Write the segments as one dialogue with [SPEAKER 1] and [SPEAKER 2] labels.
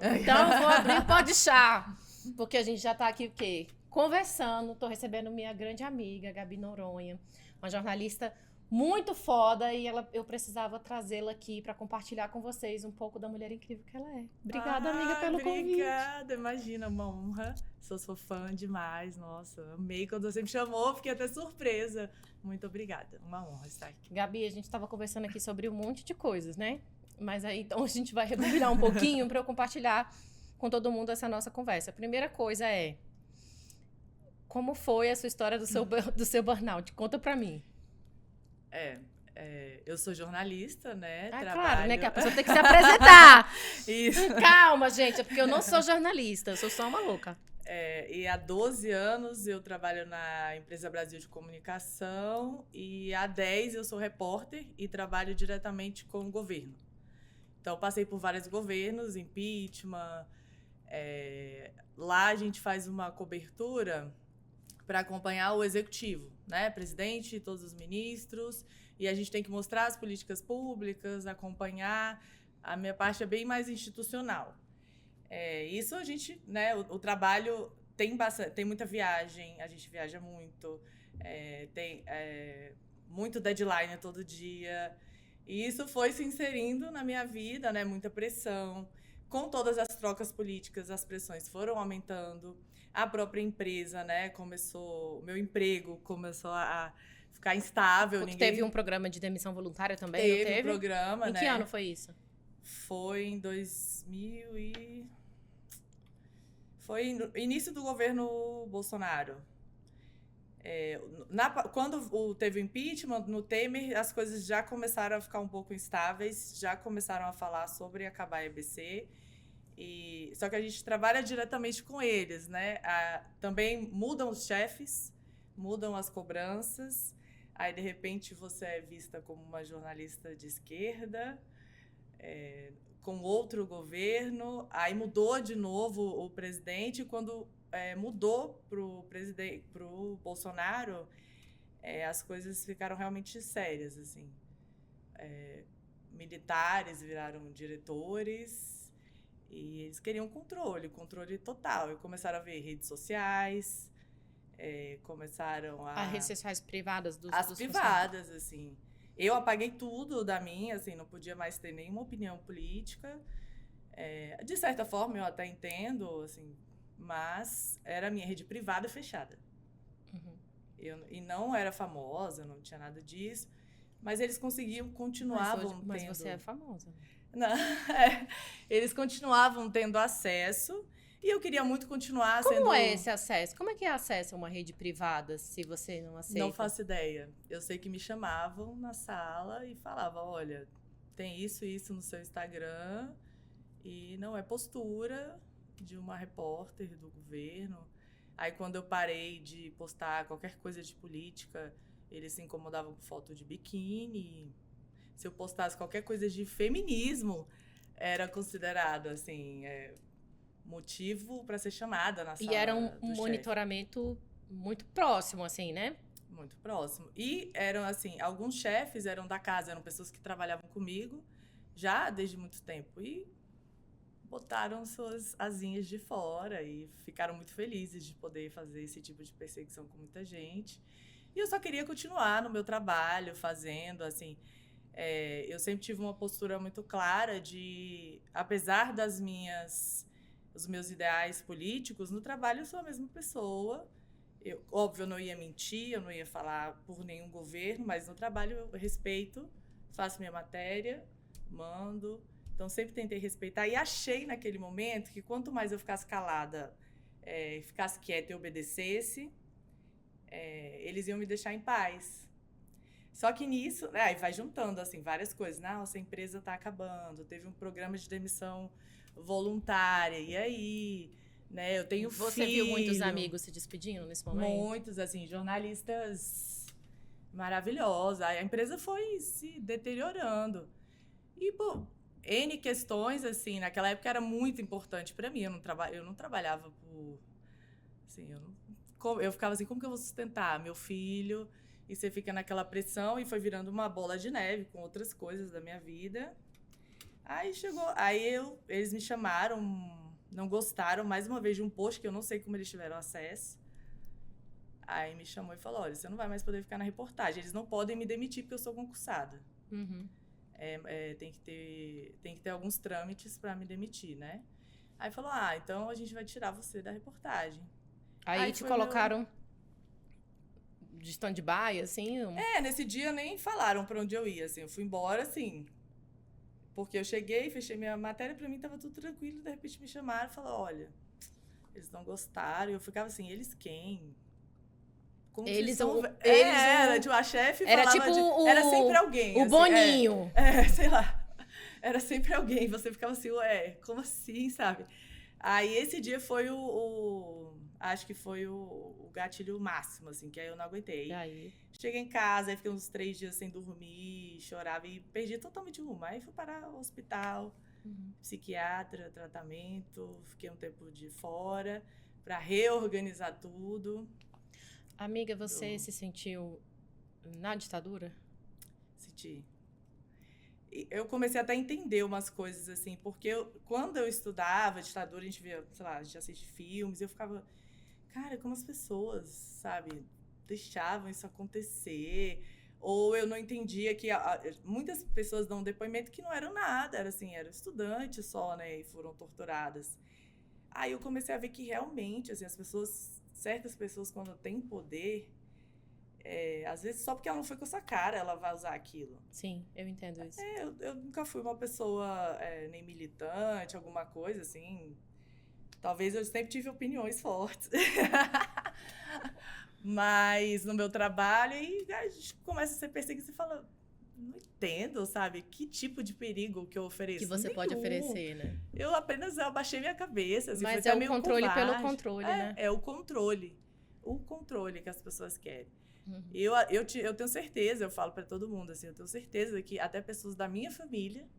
[SPEAKER 1] Então, eu vou abrir o Podchá, porque a gente já está aqui, o quê? Conversando. Estou recebendo minha grande amiga, Gabi Noronha, uma jornalista muito foda, e eu precisava trazê-la aqui para compartilhar com vocês um pouco da mulher incrível que ela é. Obrigada, amiga, pelo convite.
[SPEAKER 2] Obrigada, imagina, uma honra. Sou fã demais, nossa, amei quando você me chamou, fiquei até surpresa. Muito obrigada, uma honra estar aqui.
[SPEAKER 1] Gabi, a gente estava conversando aqui sobre um monte de coisas, né? Mas aí, então, a gente vai rebobinar um pouquinho para eu compartilhar com todo mundo essa nossa conversa. A primeira coisa é, como foi a sua história do seu burnout? Conta para mim.
[SPEAKER 2] Eu sou jornalista, né?
[SPEAKER 1] Claro, né? Que a pessoa tem que se apresentar.
[SPEAKER 2] Isso.
[SPEAKER 1] Calma, gente, é porque eu não sou jornalista, eu sou só uma louca.
[SPEAKER 2] E há 12 anos eu trabalho na Empresa Brasil de Comunicação e há 10 eu sou repórter e trabalho diretamente com o governo. Então, passei por vários governos, impeachment. Lá a gente faz uma cobertura para acompanhar o executivo, né? Presidente, todos os ministros, e a gente tem que mostrar as políticas públicas, acompanhar. A minha parte é bem mais institucional. Isso a gente, né? O trabalho tem muita viagem, a gente viaja muito, tem muito deadline todo dia. E isso foi se inserindo na minha vida, né? Muita pressão. Com todas as trocas políticas, as pressões foram aumentando. A própria empresa, né? O meu emprego começou a ficar instável.
[SPEAKER 1] Teve um programa de demissão voluntária também?
[SPEAKER 2] Teve um programa, né?
[SPEAKER 1] Em que ano foi isso?
[SPEAKER 2] Foi em 2000 e... Foi no início do governo Bolsonaro. Quando teve o impeachment, no Temer, as coisas já começaram a ficar um pouco instáveis, já começaram a falar sobre acabar a EBC. Só que a gente trabalha diretamente com eles, né? Também mudam os chefes, mudam as cobranças. Aí, de repente, você é vista como uma jornalista de esquerda, com outro governo. Aí mudou de novo o presidente. Quando mudou para o Bolsonaro, as coisas ficaram realmente sérias, assim. Militares viraram diretores. E eles queriam controle total. E começaram a ver redes sociais, começaram a...
[SPEAKER 1] As redes sociais privadas dos
[SPEAKER 2] privadas, assim. Eu apaguei tudo da minha, assim, não podia mais ter nenhuma opinião política. De certa forma, eu até entendo, assim, mas era a minha rede privada fechada.
[SPEAKER 1] Uhum.
[SPEAKER 2] E não era famosa, não tinha nada disso. Mas eles conseguiam, continuavam
[SPEAKER 1] Mas
[SPEAKER 2] tendo...
[SPEAKER 1] você é famosa.
[SPEAKER 2] Não, eles continuavam tendo acesso e eu queria muito continuar sendo...
[SPEAKER 1] Como é esse acesso? Como é que é acesso a uma rede privada se você não aceita?
[SPEAKER 2] Não faço ideia. Eu sei que me chamavam na sala e falavam, olha, tem isso e isso no seu Instagram e não é postura de uma repórter do governo. Aí quando eu parei de postar qualquer coisa de política, eles se incomodavam com foto de biquíni. Se eu postasse qualquer coisa de feminismo, era considerado, assim, motivo para ser chamada na sala.
[SPEAKER 1] E era um monitoramento muito próximo, assim, né?
[SPEAKER 2] Muito próximo. E eram, assim, alguns chefes eram da casa, eram pessoas que trabalhavam comigo já desde muito tempo. E botaram suas asinhas de fora e ficaram muito felizes de poder fazer esse tipo de perseguição com muita gente. E eu só queria continuar no meu trabalho, fazendo, assim... eu sempre tive uma postura muito clara de, apesar os meus ideais políticos, no trabalho eu sou a mesma pessoa. Óbvio, eu não ia mentir, eu não ia falar por nenhum governo, mas no trabalho eu respeito, faço minha matéria, mando. Então, sempre tentei respeitar e achei naquele momento que quanto mais eu ficasse calada, ficasse quieta e obedecesse, eles iam me deixar em paz. Só que nisso, vai juntando, assim, várias coisas. Nossa, a empresa está acabando, teve um programa de demissão voluntária, e aí, né, eu tenho filho.
[SPEAKER 1] Você viu muitos amigos se despedindo nesse momento?
[SPEAKER 2] Muitos, assim, jornalistas maravilhosos. A empresa foi se deteriorando. E, pô, N questões, assim, naquela época era muito importante para mim. Eu não trabalhava por... Assim, eu ficava assim, como que eu vou sustentar meu filho? E você fica naquela pressão e foi virando uma bola de neve com outras coisas da minha vida. Aí eles me chamaram, não gostaram, mais uma vez, de um post que eu não sei como eles tiveram acesso. Aí me chamou e falou, olha, você não vai mais poder ficar na reportagem. Eles não podem me demitir porque eu sou concursada.
[SPEAKER 1] Uhum.
[SPEAKER 2] Tem que ter alguns trâmites para me demitir, né? Aí falou, então a gente vai tirar você da reportagem.
[SPEAKER 1] Aí te colocaram de stand-by, assim?
[SPEAKER 2] Nesse dia nem falaram para onde eu ia, assim. Eu fui embora, assim, porque eu cheguei, fechei minha matéria, para mim tava tudo tranquilo. De repente me chamaram e falaram, olha, eles não gostaram. E eu ficava assim, eles quem? Como era, tipo, a chefe falava tipo era sempre alguém.
[SPEAKER 1] O assim, Boninho.
[SPEAKER 2] Sei lá. Era sempre alguém. Você ficava assim, como assim, sabe? Aí esse dia foi acho que foi o gatilho máximo, assim, que aí eu não aguentei.
[SPEAKER 1] Aí?
[SPEAKER 2] Cheguei em casa, aí fiquei uns 3 dias sem dormir, chorava e perdi totalmente o rumo. Aí fui parar no hospital, psiquiatra, tratamento, fiquei um tempo de fora para reorganizar tudo.
[SPEAKER 1] Amiga, você se sentiu na ditadura?
[SPEAKER 2] Senti. Eu comecei até a entender umas coisas, assim, porque quando eu estudava ditadura, a gente via, sei lá, a gente assiste filmes, eu ficava, cara, como as pessoas, sabe, deixavam isso acontecer, ou eu não entendia que muitas pessoas dão um depoimento que não eram nada, eram estudantes só, né, e foram torturadas. Aí eu comecei a ver que realmente, assim, certas pessoas, quando têm poder, às vezes só porque ela não foi com essa cara, ela vai usar aquilo.
[SPEAKER 1] Sim, eu entendo isso.
[SPEAKER 2] Eu nunca fui uma pessoa nem militante, alguma coisa assim. Talvez eu sempre tive opiniões fortes. Mas no meu trabalho, aí a gente começa a ser perseguido e fala, não entendo, sabe? Que tipo de perigo que eu ofereço?
[SPEAKER 1] Que você pode oferecer, né?
[SPEAKER 2] Eu apenas abaixei minha cabeça. Assim,
[SPEAKER 1] mas
[SPEAKER 2] foi
[SPEAKER 1] o controle covarde. Pelo controle, né?
[SPEAKER 2] É o controle. O controle que as pessoas querem. Eu tenho certeza, eu falo para todo mundo, assim, eu tenho certeza que até pessoas da minha família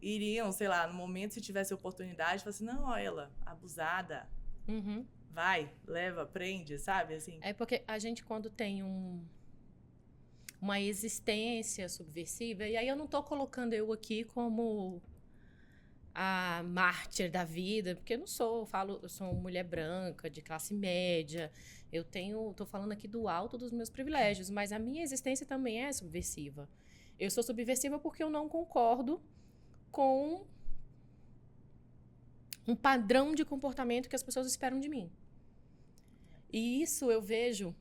[SPEAKER 2] iriam, sei lá, no momento, se tivesse oportunidade, falar assim, não, ó, ela, abusada, vai, leva, prende, sabe, assim.
[SPEAKER 1] É porque a gente, quando tem uma existência subversiva, e aí eu não tô colocando eu aqui como a mártir da vida, porque eu não sou, eu sou uma mulher branca, de classe média, tô falando aqui do alto dos meus privilégios, mas a minha existência também é subversiva. Eu sou subversiva porque eu não concordo com um padrão de comportamento que as pessoas esperam de mim. E isso eu vejo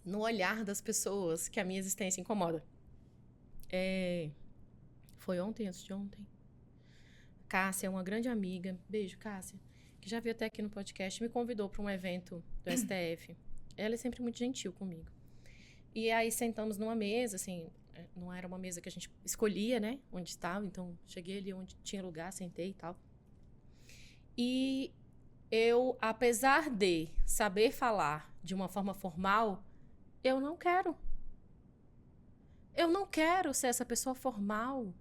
[SPEAKER 1] no olhar das pessoas que a minha existência incomoda. Foi ontem, antes de ontem. Cássia é uma grande amiga, beijo, Cássia, que já veio até aqui no podcast, me convidou para um evento do STF. Ela é sempre muito gentil comigo. E aí sentamos numa mesa, assim, não era uma mesa que a gente escolhia, né, onde estava, então cheguei ali onde tinha lugar, sentei e tal. E eu, apesar de saber falar de uma forma formal, eu não quero. Eu não quero ser essa pessoa formal.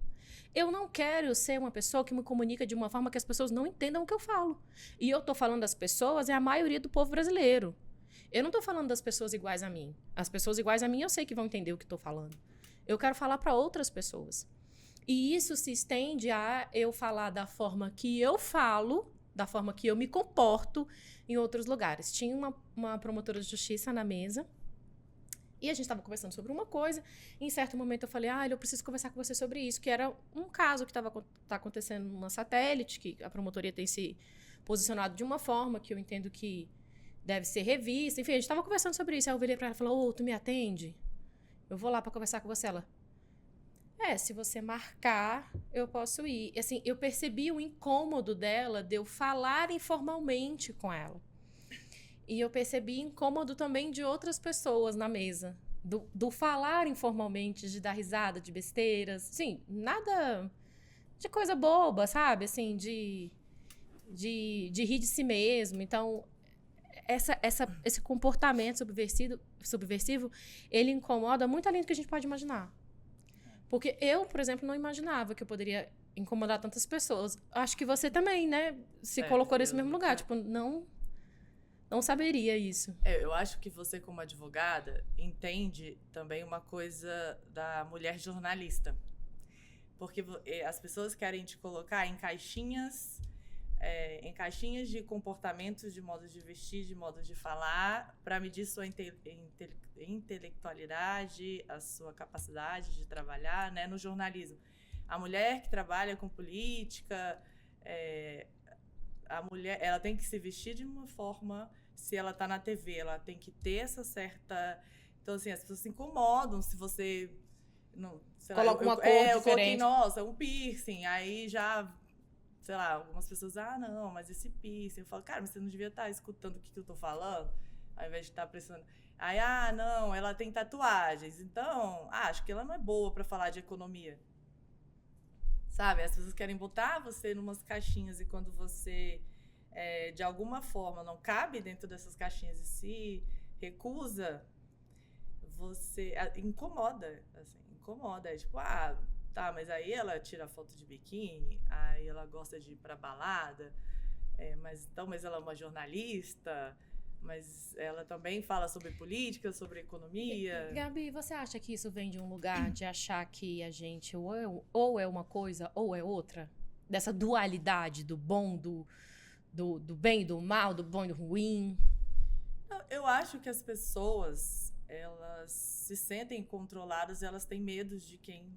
[SPEAKER 1] Eu não quero ser uma pessoa que me comunica de uma forma que as pessoas não entendam o que eu falo. E eu tô falando das pessoas, é a maioria do povo brasileiro. Eu não tô falando das pessoas iguais a mim. As pessoas iguais a mim eu sei que vão entender o que tô falando. Eu quero falar para outras pessoas. E isso se estende a eu falar da forma que eu falo, da forma que eu me comporto em outros lugares. Tinha uma promotora de justiça na mesa, e a gente estava conversando sobre uma coisa, e em certo momento eu falei, eu preciso conversar com você sobre isso, que era um caso que tá acontecendo numa satélite, que a promotoria tem se posicionado de uma forma que eu entendo que deve ser revista. Enfim, a gente estava conversando sobre isso. Aí eu virei para ela e falei, tu me atende? Eu vou lá para conversar com você. Ela, se você marcar, eu posso ir. E, assim, eu percebi o incômodo dela de eu falar informalmente com ela. E eu percebi incômodo também de outras pessoas na mesa. Do falar informalmente, de dar risada, de besteiras. Sim, nada de coisa boba, sabe? Assim, de rir de si mesmo. Então, esse comportamento subversivo, ele incomoda muito além do que a gente pode imaginar. Porque eu, por exemplo, não imaginava que eu poderia incomodar tantas pessoas. Acho que você também, né? Se colocou nesse mesmo lugar. Tipo, não saberia isso.
[SPEAKER 2] Eu acho que você, como advogada, entende também uma coisa da mulher jornalista. Porque as pessoas querem te colocar em caixinhas de comportamentos, de modos de vestir, de modos de falar, para medir sua intelectualidade, a sua capacidade de trabalhar, né, no jornalismo. A mulher que trabalha com política, a mulher, ela tem que se vestir de uma forma, se ela está na TV, ela tem que ter essa certa... Então, assim, as pessoas se incomodam se você... Não, sei
[SPEAKER 1] Coloca
[SPEAKER 2] lá,
[SPEAKER 1] uma cor diferente.
[SPEAKER 2] Eu coloquei, nossa, um piercing, aí já... Sei lá, algumas pessoas, não, mas esse piercing. Eu falo, cara, mas você não devia estar escutando o que eu tô falando, ao invés de estar pressionando. Aí, não, ela tem tatuagens, então, acho que ela não é boa para falar de economia. Sabe, as pessoas querem botar você numas caixinhas e quando você, de alguma forma, não cabe dentro dessas caixinhas e se recusa, você incomoda, assim, incomoda. É tipo, tá, mas aí ela tira foto de biquíni, aí ela gosta de ir pra balada, mas ela é uma jornalista, mas ela também fala sobre política, sobre economia.
[SPEAKER 1] Gabi, você acha que isso vem de um lugar de achar que a gente ou é uma coisa ou é outra? Dessa dualidade do bom, do bem e do mal, do bom e do ruim?
[SPEAKER 2] Eu acho que as pessoas, elas se sentem controladas, elas têm medo de quem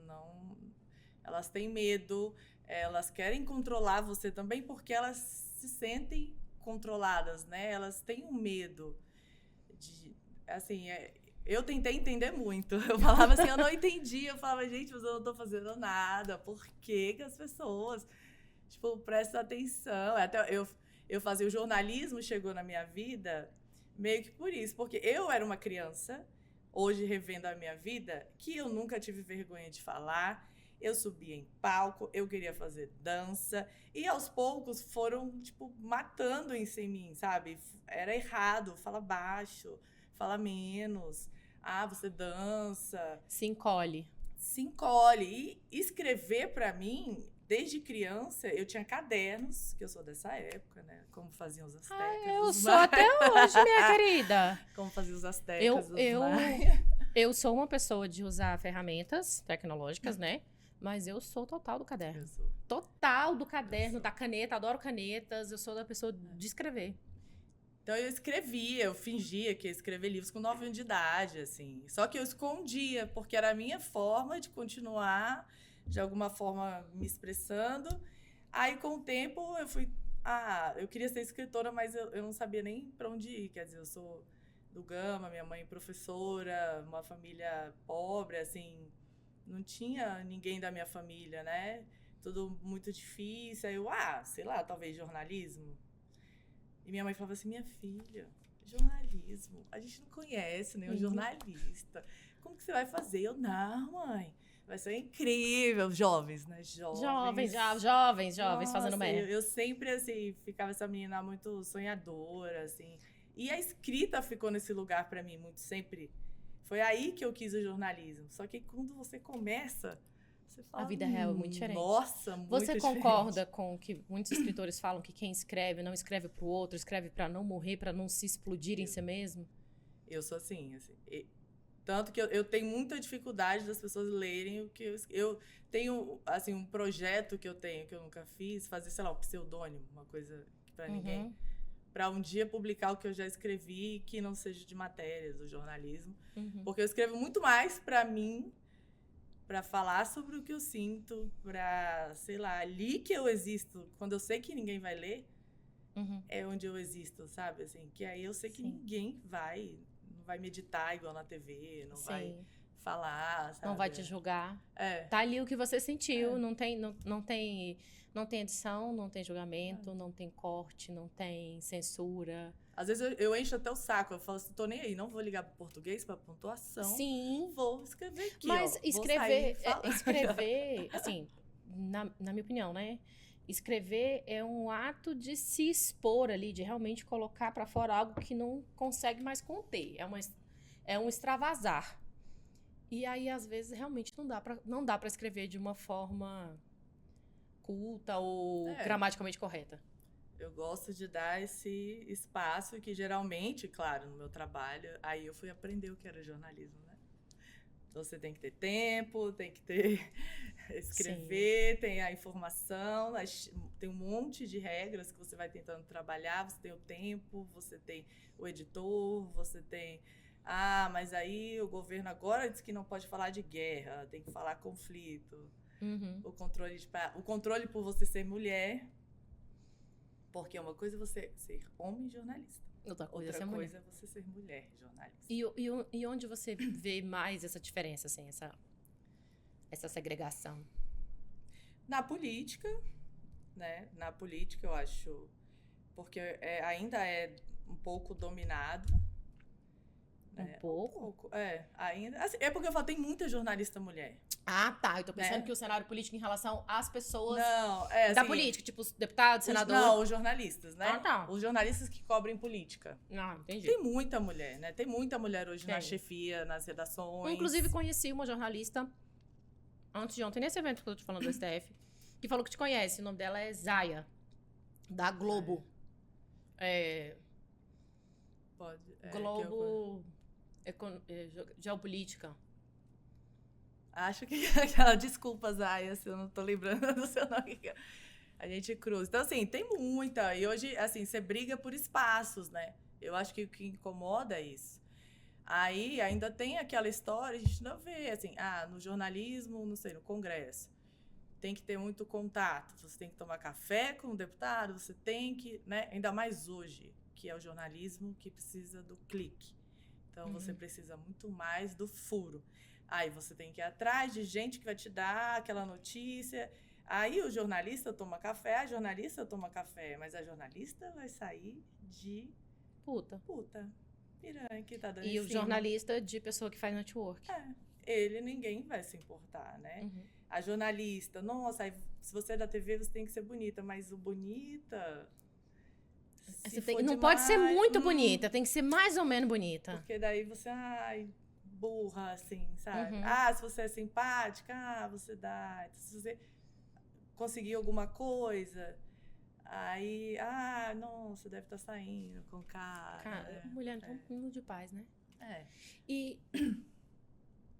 [SPEAKER 2] não... Elas têm medo, elas querem controlar você também porque elas se sentem controladas, né? Elas têm um medo de... Assim, eu tentei entender muito. Eu falava assim, eu não entendi. Eu falava, gente, mas eu não tô fazendo nada. Por que as pessoas, tipo, prestam atenção? Até eu fazia o jornalismo, chegou na minha vida meio que por isso. Porque eu era uma criança, hoje revendo a minha vida, que eu nunca tive vergonha de falar. Eu subia em palco, eu queria fazer dança. E aos poucos foram, tipo, matando isso em mim, sabe? Era errado, fala baixo, fala menos. Você dança.
[SPEAKER 1] Se encolhe.
[SPEAKER 2] Se encolhe. E escrever, pra mim, desde criança, eu tinha cadernos, que eu sou dessa época, né? Como faziam os astecas.
[SPEAKER 1] Eu sou até hoje, minha querida.
[SPEAKER 2] Como faziam os astecas,
[SPEAKER 1] eu sou uma pessoa de usar ferramentas tecnológicas, né? Mas eu sou total do caderno. Total do caderno, da caneta. Adoro canetas. Eu sou da pessoa de escrever.
[SPEAKER 2] Então, eu escrevia, eu fingia que ia escrever livros com 9 anos de idade, assim. Só que eu escondia, porque era a minha forma de continuar, de alguma forma, me expressando. Aí, com o tempo, eu fui... eu queria ser escritora, mas eu não sabia nem para onde ir. Quer dizer, eu sou do Gama, minha mãe professora, uma família pobre, assim... Não tinha ninguém da minha família, né? Tudo muito difícil. Aí eu, sei lá, talvez jornalismo. E minha mãe falava assim, minha filha, jornalismo, a gente não conhece nenhum jornalista. Como que você vai fazer? Eu, não, mãe, vai ser incrível. Jovens, né?
[SPEAKER 1] Jovens
[SPEAKER 2] Nossa,
[SPEAKER 1] fazendo merda.
[SPEAKER 2] Eu sempre, assim, ficava essa menina muito sonhadora, assim. E a escrita ficou nesse lugar pra mim, muito sempre... Foi aí que eu quis o jornalismo. Só que quando você começa, você fala...
[SPEAKER 1] A vida real é muito diferente.
[SPEAKER 2] Nossa, muito
[SPEAKER 1] Você
[SPEAKER 2] diferente.
[SPEAKER 1] concorda com o que muitos escritores falam, que quem escreve não escreve pro outro, escreve pra não morrer, pra não se explodir em si mesmo?
[SPEAKER 2] Eu sou assim. Tanto que eu tenho muita dificuldade das pessoas lerem o que eu tenho, assim, um projeto que eu tenho, que eu nunca fiz, fazer, sei lá, um pseudônimo, uma coisa que pra ninguém... Para um dia publicar o que eu já escrevi, que não seja de matérias do jornalismo. Porque eu escrevo muito mais para mim, para falar sobre o que eu sinto, para, sei lá, ali que eu existo. Quando eu sei que ninguém vai ler, é onde eu existo, sabe? Assim, que aí eu sei que ninguém não vai meditar igual na TV, não vai falar, sabe?
[SPEAKER 1] Não vai te julgar.
[SPEAKER 2] É.
[SPEAKER 1] Tá ali o que você sentiu, não tem edição, não tem julgamento, não tem corte, não tem censura.
[SPEAKER 2] Às vezes eu encho até o saco, eu falo assim, tô nem aí, não vou ligar pro português, pra pontuação.
[SPEAKER 1] Sim.
[SPEAKER 2] Vou escrever aqui,
[SPEAKER 1] mas
[SPEAKER 2] escrever,
[SPEAKER 1] assim, na minha opinião, né? Escrever é um ato de se expor ali, de realmente colocar pra fora algo que não consegue mais conter. É um extravasar. E aí, às vezes, realmente não dá pra escrever de uma forma culta ou gramaticalmente correta.
[SPEAKER 2] Eu gosto de dar esse espaço que, geralmente, claro, no meu trabalho, aí eu fui aprender o que era jornalismo, né? Então, você tem que ter tempo, tem que ter escrever, tem a informação, tem um monte de regras que você vai tentando trabalhar, você tem o tempo, você tem o editor, você tem... mas aí o governo agora diz que não pode falar de guerra, tem que falar conflito. O controle por você ser mulher, porque uma coisa é você ser homem jornalista.
[SPEAKER 1] Outra coisa
[SPEAKER 2] é
[SPEAKER 1] mulher.
[SPEAKER 2] você ser mulher jornalista.
[SPEAKER 1] E onde você vê mais essa diferença, assim, essa segregação?
[SPEAKER 2] Na política, né? Na política, eu acho, porque ainda é um pouco dominado.
[SPEAKER 1] Um pouco?
[SPEAKER 2] Ainda. Assim, é porque eu falo, tem muita jornalista mulher.
[SPEAKER 1] Tá. Eu tô pensando que o cenário político em relação às pessoas
[SPEAKER 2] assim,
[SPEAKER 1] da política, tipo os deputados, senadores.
[SPEAKER 2] Os jornalistas, né?
[SPEAKER 1] Tá.
[SPEAKER 2] Os jornalistas que cobrem política.
[SPEAKER 1] Entendi.
[SPEAKER 2] Tem muita mulher, né? Tem muita mulher hoje na chefia, nas redações.
[SPEAKER 1] Eu, inclusive, conheci uma jornalista antes de ontem, nesse evento que eu tô te falando do STF, que falou que te conhece. O nome dela é Zaya, da Globo. Globo Geopolítica.
[SPEAKER 2] Acho que aquela... Desculpa, Zaya, se eu não tô lembrando do seu nome. A gente cruza. Então, assim, tem muita. E hoje, assim, você briga por espaços, né? Eu acho que o que incomoda é isso. Aí, ainda tem aquela história, a gente não vê, assim, no jornalismo, não sei, no Congresso. Tem que ter muito contato. Você tem que tomar café com o deputado, você tem que, né? Ainda mais hoje, que é o jornalismo que precisa do clique. Então, você precisa muito mais do furo. Aí você tem que ir atrás de gente que vai te dar aquela notícia. Aí o jornalista toma café, a jornalista toma café, mas a jornalista vai sair de... Puta. Piranha que tá dando
[SPEAKER 1] E o jornalista de pessoa que faz network.
[SPEAKER 2] Ninguém vai se importar, né? A jornalista, nossa, aí, se você é da TV, você tem que ser bonita, mas o bonita...
[SPEAKER 1] Não pode ser muito bonita, tem que ser mais ou menos bonita.
[SPEAKER 2] Porque daí você, burra, assim, sabe? Se você é simpática, você dá. Se você conseguir alguma coisa, aí, não, você deve estar saindo com o cara.
[SPEAKER 1] Mulher não tem um mundo de paz, né? E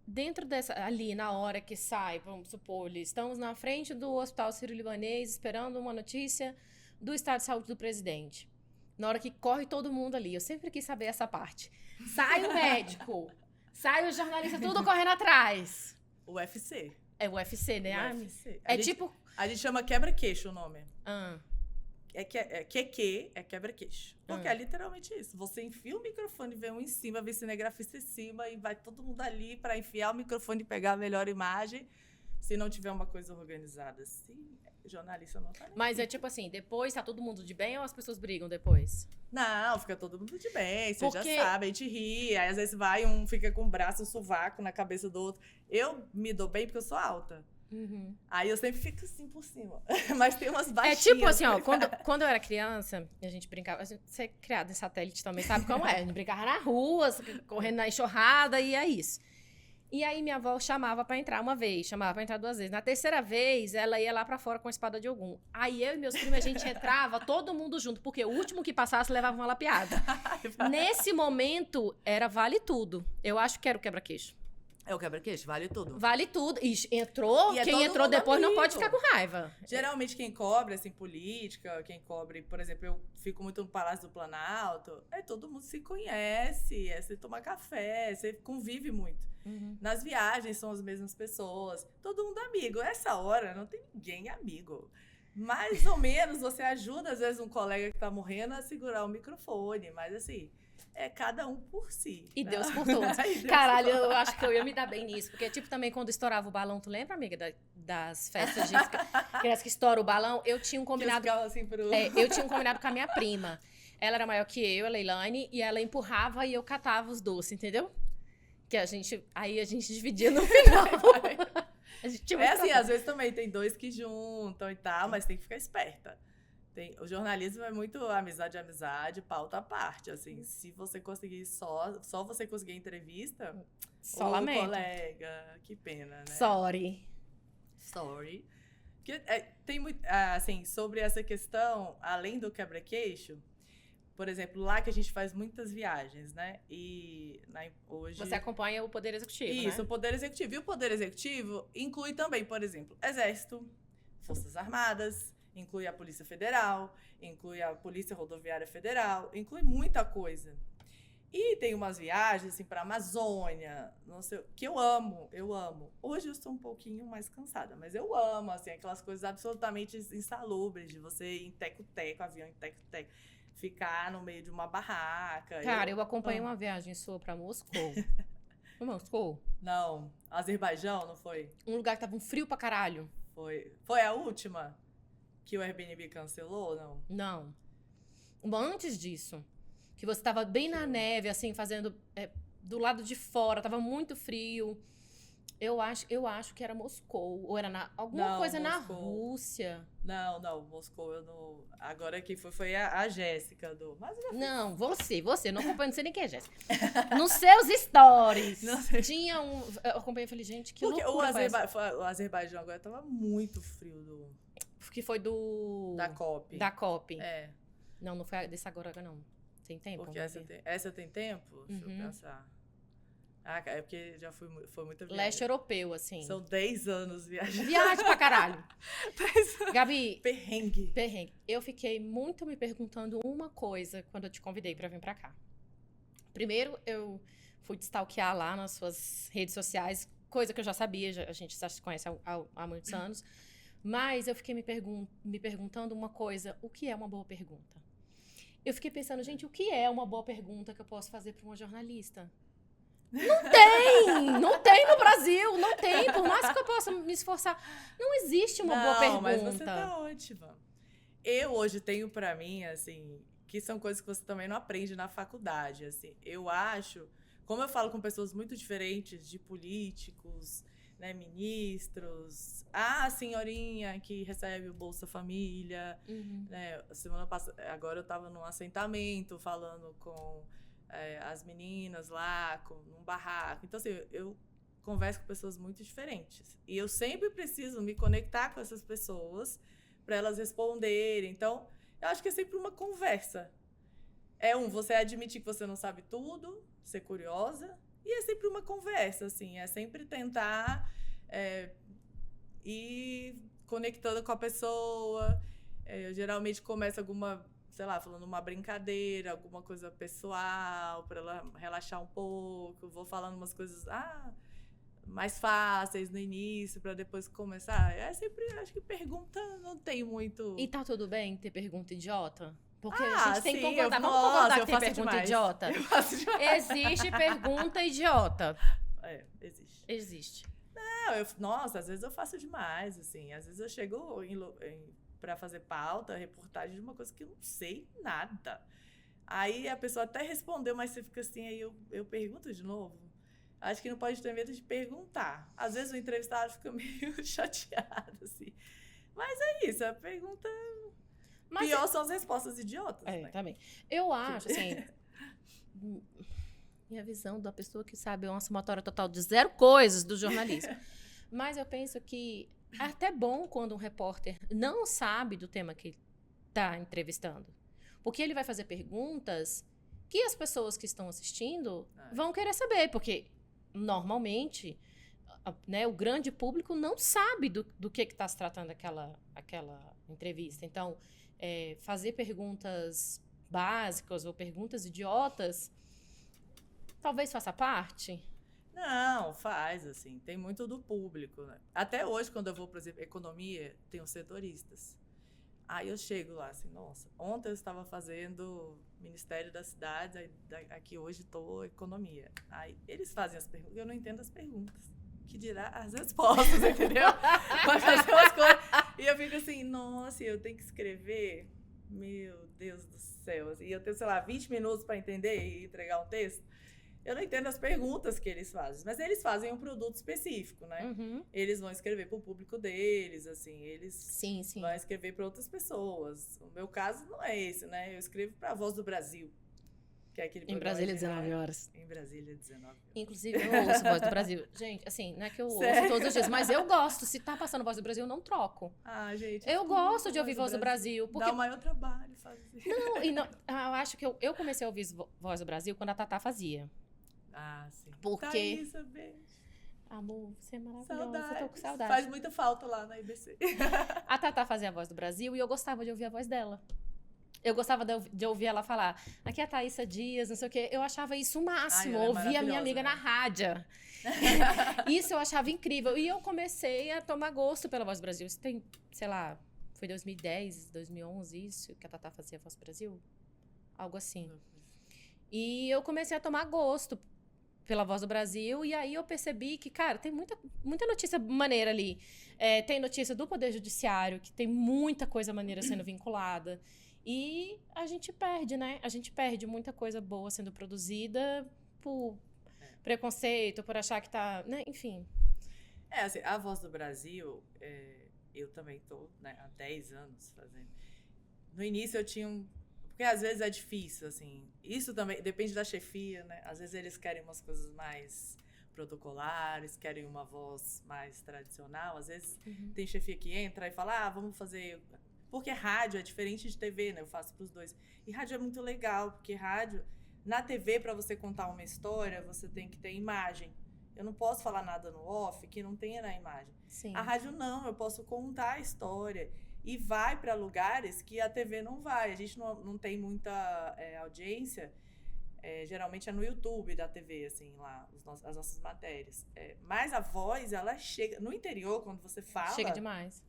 [SPEAKER 1] dentro dessa, ali, na hora que sai, vamos supor, estamos na frente do Hospital Sírio-Libanês, esperando uma notícia do estado de saúde do presidente. Na hora que corre todo mundo ali. Eu sempre quis saber essa parte. Sai o médico, sai o jornalista, tudo correndo atrás.
[SPEAKER 2] UFC.
[SPEAKER 1] É o UFC, né?
[SPEAKER 2] UFC.
[SPEAKER 1] Tipo...
[SPEAKER 2] A gente chama quebra-queixo o nome. QQ é quebra-queixo. Porque é literalmente isso. Você enfia o microfone, vê um em cima, vê cinegrafista em cima, e vai todo mundo ali para enfiar o microfone e pegar a melhor imagem. Se não tiver uma coisa organizada assim, jornalista não tá nem.
[SPEAKER 1] Mas é tipo assim, depois tá todo mundo de bem ou as pessoas brigam depois?
[SPEAKER 2] Não, fica todo mundo de bem, você já sabe, a gente ri, aí às vezes vai um fica com o braço, um sovaco na cabeça do outro. Eu me dou bem porque eu sou alta. Aí eu sempre fico assim por cima. Mas tem umas baixinhas.
[SPEAKER 1] É tipo assim, quando eu era criança, a gente brincava, você é criado em satélite também, sabe como é? A gente brincava na rua, correndo na enxurrada, e é isso. E aí minha avó chamava pra entrar uma vez, chamava pra entrar 2 vezes. Na terceira vez, ela ia lá pra fora com a espada de Ogum. Aí eu e meus primos, a gente entrava, todo mundo junto, porque o último que passasse levava uma lapiada. Nesse momento, era vale tudo. Eu acho que era o quebra-queixo.
[SPEAKER 2] É o quebra-queixo, vale tudo.
[SPEAKER 1] Vale tudo. E entrou,
[SPEAKER 2] e
[SPEAKER 1] quem entrou depois amigo. Não pode ficar com raiva.
[SPEAKER 2] Geralmente quem cobre, assim, política, quem cobre, por exemplo, eu fico muito no Palácio do Planalto, todo mundo se conhece, você toma café, você convive muito. Nas viagens são as mesmas pessoas, todo mundo amigo. Essa hora não tem ninguém amigo. Mais ou menos você ajuda, às vezes, um colega que tá morrendo a segurar o microfone, mas assim... É cada um por si.
[SPEAKER 1] E Deus por todos. Caralho, eu acho que eu ia me dar bem nisso. Porque, tipo, também quando estourava o balão, tu lembra, amiga, das festas de criança que estoura o balão? Eu tinha um combinado.
[SPEAKER 2] Assim
[SPEAKER 1] eu tinha um combinado com a minha prima. Ela era maior que eu, a Leilane, e ela empurrava e eu catava os doces, entendeu? Que aí a gente dividia no final.
[SPEAKER 2] Assim, às vezes também tem 2 que juntam e tal, mas tem que ficar esperta. O jornalismo é muito amizade, pauta à parte, assim, se você conseguir só você conseguir entrevista,
[SPEAKER 1] só lamento.
[SPEAKER 2] Colega, que pena, né?
[SPEAKER 1] Sorry.
[SPEAKER 2] Tem muito, assim, sobre essa questão, além do quebra-queixo, por exemplo, lá que a gente faz muitas viagens, né? E hoje...
[SPEAKER 1] Você acompanha o Poder Executivo,
[SPEAKER 2] Isso,
[SPEAKER 1] né?
[SPEAKER 2] o Poder Executivo. E o Poder Executivo inclui também, por exemplo, Exército, Forças Armadas, inclui a Polícia Federal, inclui a Polícia Rodoviária Federal, inclui muita coisa. E tem umas viagens, assim, pra Amazônia, não sei, que eu amo. Hoje eu estou um pouquinho mais cansada, mas eu amo, assim, aquelas coisas absolutamente insalubres, de você ir em teco-teco, avião em teco-teco, ficar no meio de uma barraca.
[SPEAKER 1] Cara, eu acompanhei
[SPEAKER 2] amo.
[SPEAKER 1] uma viagem sua pra Moscou. Moscou?
[SPEAKER 2] Não, Azerbaijão, não foi?
[SPEAKER 1] Um lugar que tava um frio pra caralho.
[SPEAKER 2] Foi a última que o Airbnb cancelou, não?
[SPEAKER 1] Não. Antes disso, que você tava bem na neve, assim, fazendo do lado de fora, tava muito frio. Eu acho que era Moscou, ou era alguma
[SPEAKER 2] Não,
[SPEAKER 1] coisa na
[SPEAKER 2] Moscou.
[SPEAKER 1] Rússia.
[SPEAKER 2] Não, Moscou eu não... Agora que foi a Jéssica do... Mas eu já
[SPEAKER 1] Não, você, não acompanho, não sei nem quem é Jéssica. Nos seus stories,
[SPEAKER 2] Não sei.
[SPEAKER 1] tinha eu acompanhei e falei, gente, que
[SPEAKER 2] Porque
[SPEAKER 1] loucura foi essa?
[SPEAKER 2] o Azerbaijão agora tava muito frio
[SPEAKER 1] Que foi
[SPEAKER 2] da COP.
[SPEAKER 1] Da COP.
[SPEAKER 2] É,
[SPEAKER 1] Não foi desse agora, não. Tem tempo?
[SPEAKER 2] porque
[SPEAKER 1] Vamos ver.
[SPEAKER 2] essa tem tempo? Deixa eu
[SPEAKER 1] Uhum.
[SPEAKER 2] pensar. Ah, é porque já foi muita viagem.
[SPEAKER 1] Leste europeu, assim.
[SPEAKER 2] São 10 anos viajando.
[SPEAKER 1] Viagem pra caralho.
[SPEAKER 2] 10 anos.
[SPEAKER 1] Gabi,
[SPEAKER 2] Perrengue.
[SPEAKER 1] eu fiquei muito me perguntando uma coisa quando eu te convidei pra vir pra cá. Primeiro, eu fui te stalkear lá nas suas redes sociais, coisa que eu já sabia, a gente já se conhece há muitos anos. Mas eu fiquei me perguntando uma coisa: o que é uma boa pergunta? Eu fiquei pensando, gente, o que é uma boa pergunta que eu posso fazer pra uma jornalista? Não tem no Brasil, não tem, por mais que eu possa me esforçar. Não existe uma boa pergunta.
[SPEAKER 2] Mas você tá ótima. Eu hoje tenho pra mim, assim, que são coisas que você também não aprende na faculdade, assim. Eu acho, como eu falo com pessoas muito diferentes, de políticos, né, ministros, a senhorinha que recebe o Bolsa Família,
[SPEAKER 1] Uhum.
[SPEAKER 2] né, semana passada, agora eu tava num assentamento falando com as meninas lá, num barraco. Então, assim, eu converso com pessoas muito diferentes. E eu sempre preciso me conectar com essas pessoas para elas responderem. Então, eu acho que é sempre uma conversa. Você admitir que você não sabe tudo, ser curiosa, e é sempre uma conversa, assim. É sempre tentar ir conectando com a pessoa. Eu geralmente começo sei lá, falando uma brincadeira, alguma coisa pessoal, para ela relaxar um pouco. Vou falando umas coisas mais fáceis no início, para depois começar. É sempre, acho que pergunta não tem muito...
[SPEAKER 1] E tá tudo bem ter pergunta idiota? Porque
[SPEAKER 2] Ah,
[SPEAKER 1] a gente tem que
[SPEAKER 2] sim,
[SPEAKER 1] concordar. Vamos
[SPEAKER 2] nossa,
[SPEAKER 1] concordar
[SPEAKER 2] eu
[SPEAKER 1] que tem
[SPEAKER 2] faço
[SPEAKER 1] pergunta
[SPEAKER 2] demais.
[SPEAKER 1] idiota?
[SPEAKER 2] Eu faço demais.
[SPEAKER 1] Existe pergunta idiota.
[SPEAKER 2] Existe.
[SPEAKER 1] Existe.
[SPEAKER 2] Não, nossa, às vezes eu faço demais, assim. Às vezes eu chego para fazer pauta, reportagem de uma coisa que eu não sei nada. Aí a pessoa até respondeu, mas você fica assim, aí eu pergunto de novo. Acho que não pode ter medo de perguntar. Às vezes o entrevistado fica meio chateado, assim. Mas é isso, a pergunta...
[SPEAKER 1] Mas
[SPEAKER 2] Pior são as respostas idiotas, né?
[SPEAKER 1] também. Eu acho, assim... minha visão da pessoa que sabe uma somatória total de 0 coisas do jornalismo. Mas eu penso que é até bom quando um repórter não sabe do tema que está entrevistando. Porque ele vai fazer perguntas que as pessoas que estão assistindo vão querer saber. Porque, normalmente, né, o grande público não sabe do que está se tratando aquela entrevista. Então, fazer perguntas básicas ou perguntas idiotas talvez faça parte.
[SPEAKER 2] Não, faz, assim. Tem muito do público, né? Até hoje, quando eu vou, por exemplo, economia, tem os setoristas. Aí eu chego lá, assim, nossa, ontem eu estava fazendo Ministério das Cidades, aqui hoje estou economia. Aí eles fazem as perguntas, eu não entendo as perguntas. Que dirá as respostas, entendeu? Vai fazer umas coisas. E eu fico assim, nossa, eu tenho que escrever? Meu Deus do céu. Assim, e eu tenho, sei lá, 20 minutos para entender e entregar um texto. Eu não entendo as perguntas que eles fazem, mas eles fazem um produto específico, né?
[SPEAKER 1] Uhum.
[SPEAKER 2] Eles vão escrever para o público deles, assim, eles
[SPEAKER 1] Sim.
[SPEAKER 2] vão escrever para outras pessoas. O meu caso não é esse, né? Eu escrevo para a Voz do Brasil. Que é aquele
[SPEAKER 1] Em
[SPEAKER 2] programa
[SPEAKER 1] Brasília,
[SPEAKER 2] de
[SPEAKER 1] 19
[SPEAKER 2] rádio.
[SPEAKER 1] horas.
[SPEAKER 2] Em Brasília, 19 horas.
[SPEAKER 1] Inclusive, eu ouço Voz do Brasil. Gente, assim, não é que eu ouço
[SPEAKER 2] Sério?
[SPEAKER 1] todos os dias, mas eu gosto. Se tá passando Voz do Brasil, eu não troco.
[SPEAKER 2] Ah, gente.
[SPEAKER 1] Eu
[SPEAKER 2] fico
[SPEAKER 1] gosto
[SPEAKER 2] muito
[SPEAKER 1] de ouvir Voz do Brasil. Porque
[SPEAKER 2] Dá o maior trabalho fazer.
[SPEAKER 1] eu acho que eu comecei a ouvir Voz do Brasil quando a Tatá fazia.
[SPEAKER 2] Ah, sim.
[SPEAKER 1] Porque-
[SPEAKER 2] Thaísa, beijo.
[SPEAKER 1] Amor, você é maravilhosa.
[SPEAKER 2] Saudade.
[SPEAKER 1] Eu tô com saudade.
[SPEAKER 2] Faz muita falta lá na IBC.
[SPEAKER 1] A Tatá fazia a Voz do Brasil e eu gostava de ouvir a voz dela. Eu gostava de ouvir ela falar, aqui é a Thaísa Dias, não sei o quê. Eu achava isso o máximo,
[SPEAKER 2] Ai, ela é
[SPEAKER 1] ouvir a minha amiga
[SPEAKER 2] maravilhosa,
[SPEAKER 1] na rádio. Isso eu achava incrível. E eu comecei a tomar gosto pela Voz do Brasil. Isso tem, sei lá, foi 2010, 2011 isso que a Tatá fazia a Voz do Brasil? Algo assim. E eu comecei a tomar gosto pela Voz do Brasil, e aí eu percebi que, cara, tem muita notícia maneira ali. Tem notícia do Poder Judiciário, que tem muita coisa maneira sendo vinculada. E a gente perde, né? A gente perde muita coisa boa sendo produzida por preconceito, por achar que tá... né? Enfim.
[SPEAKER 2] Assim, a Voz do Brasil, eu também tô, né, há 10 anos fazendo. No início eu tinha porque às vezes é difícil, assim. Isso também depende da chefia, né? Às vezes eles querem umas coisas mais protocolares, querem uma voz mais tradicional. Às vezes tem chefia que entra e fala, vamos fazer... Porque rádio é diferente de TV, né? Eu faço pros dois. E rádio é muito legal, porque rádio... Na TV, para você contar uma história, você tem que ter imagem. Eu não posso falar nada no off que não tenha na imagem.
[SPEAKER 1] Sim.
[SPEAKER 2] A rádio não, eu posso contar a história. E vai para lugares que a TV não vai. A gente não tem muita audiência. Geralmente é no YouTube da TV, assim, lá, as nossas matérias. Mas a voz, ela chega... No interior, quando você fala...
[SPEAKER 1] Chega demais.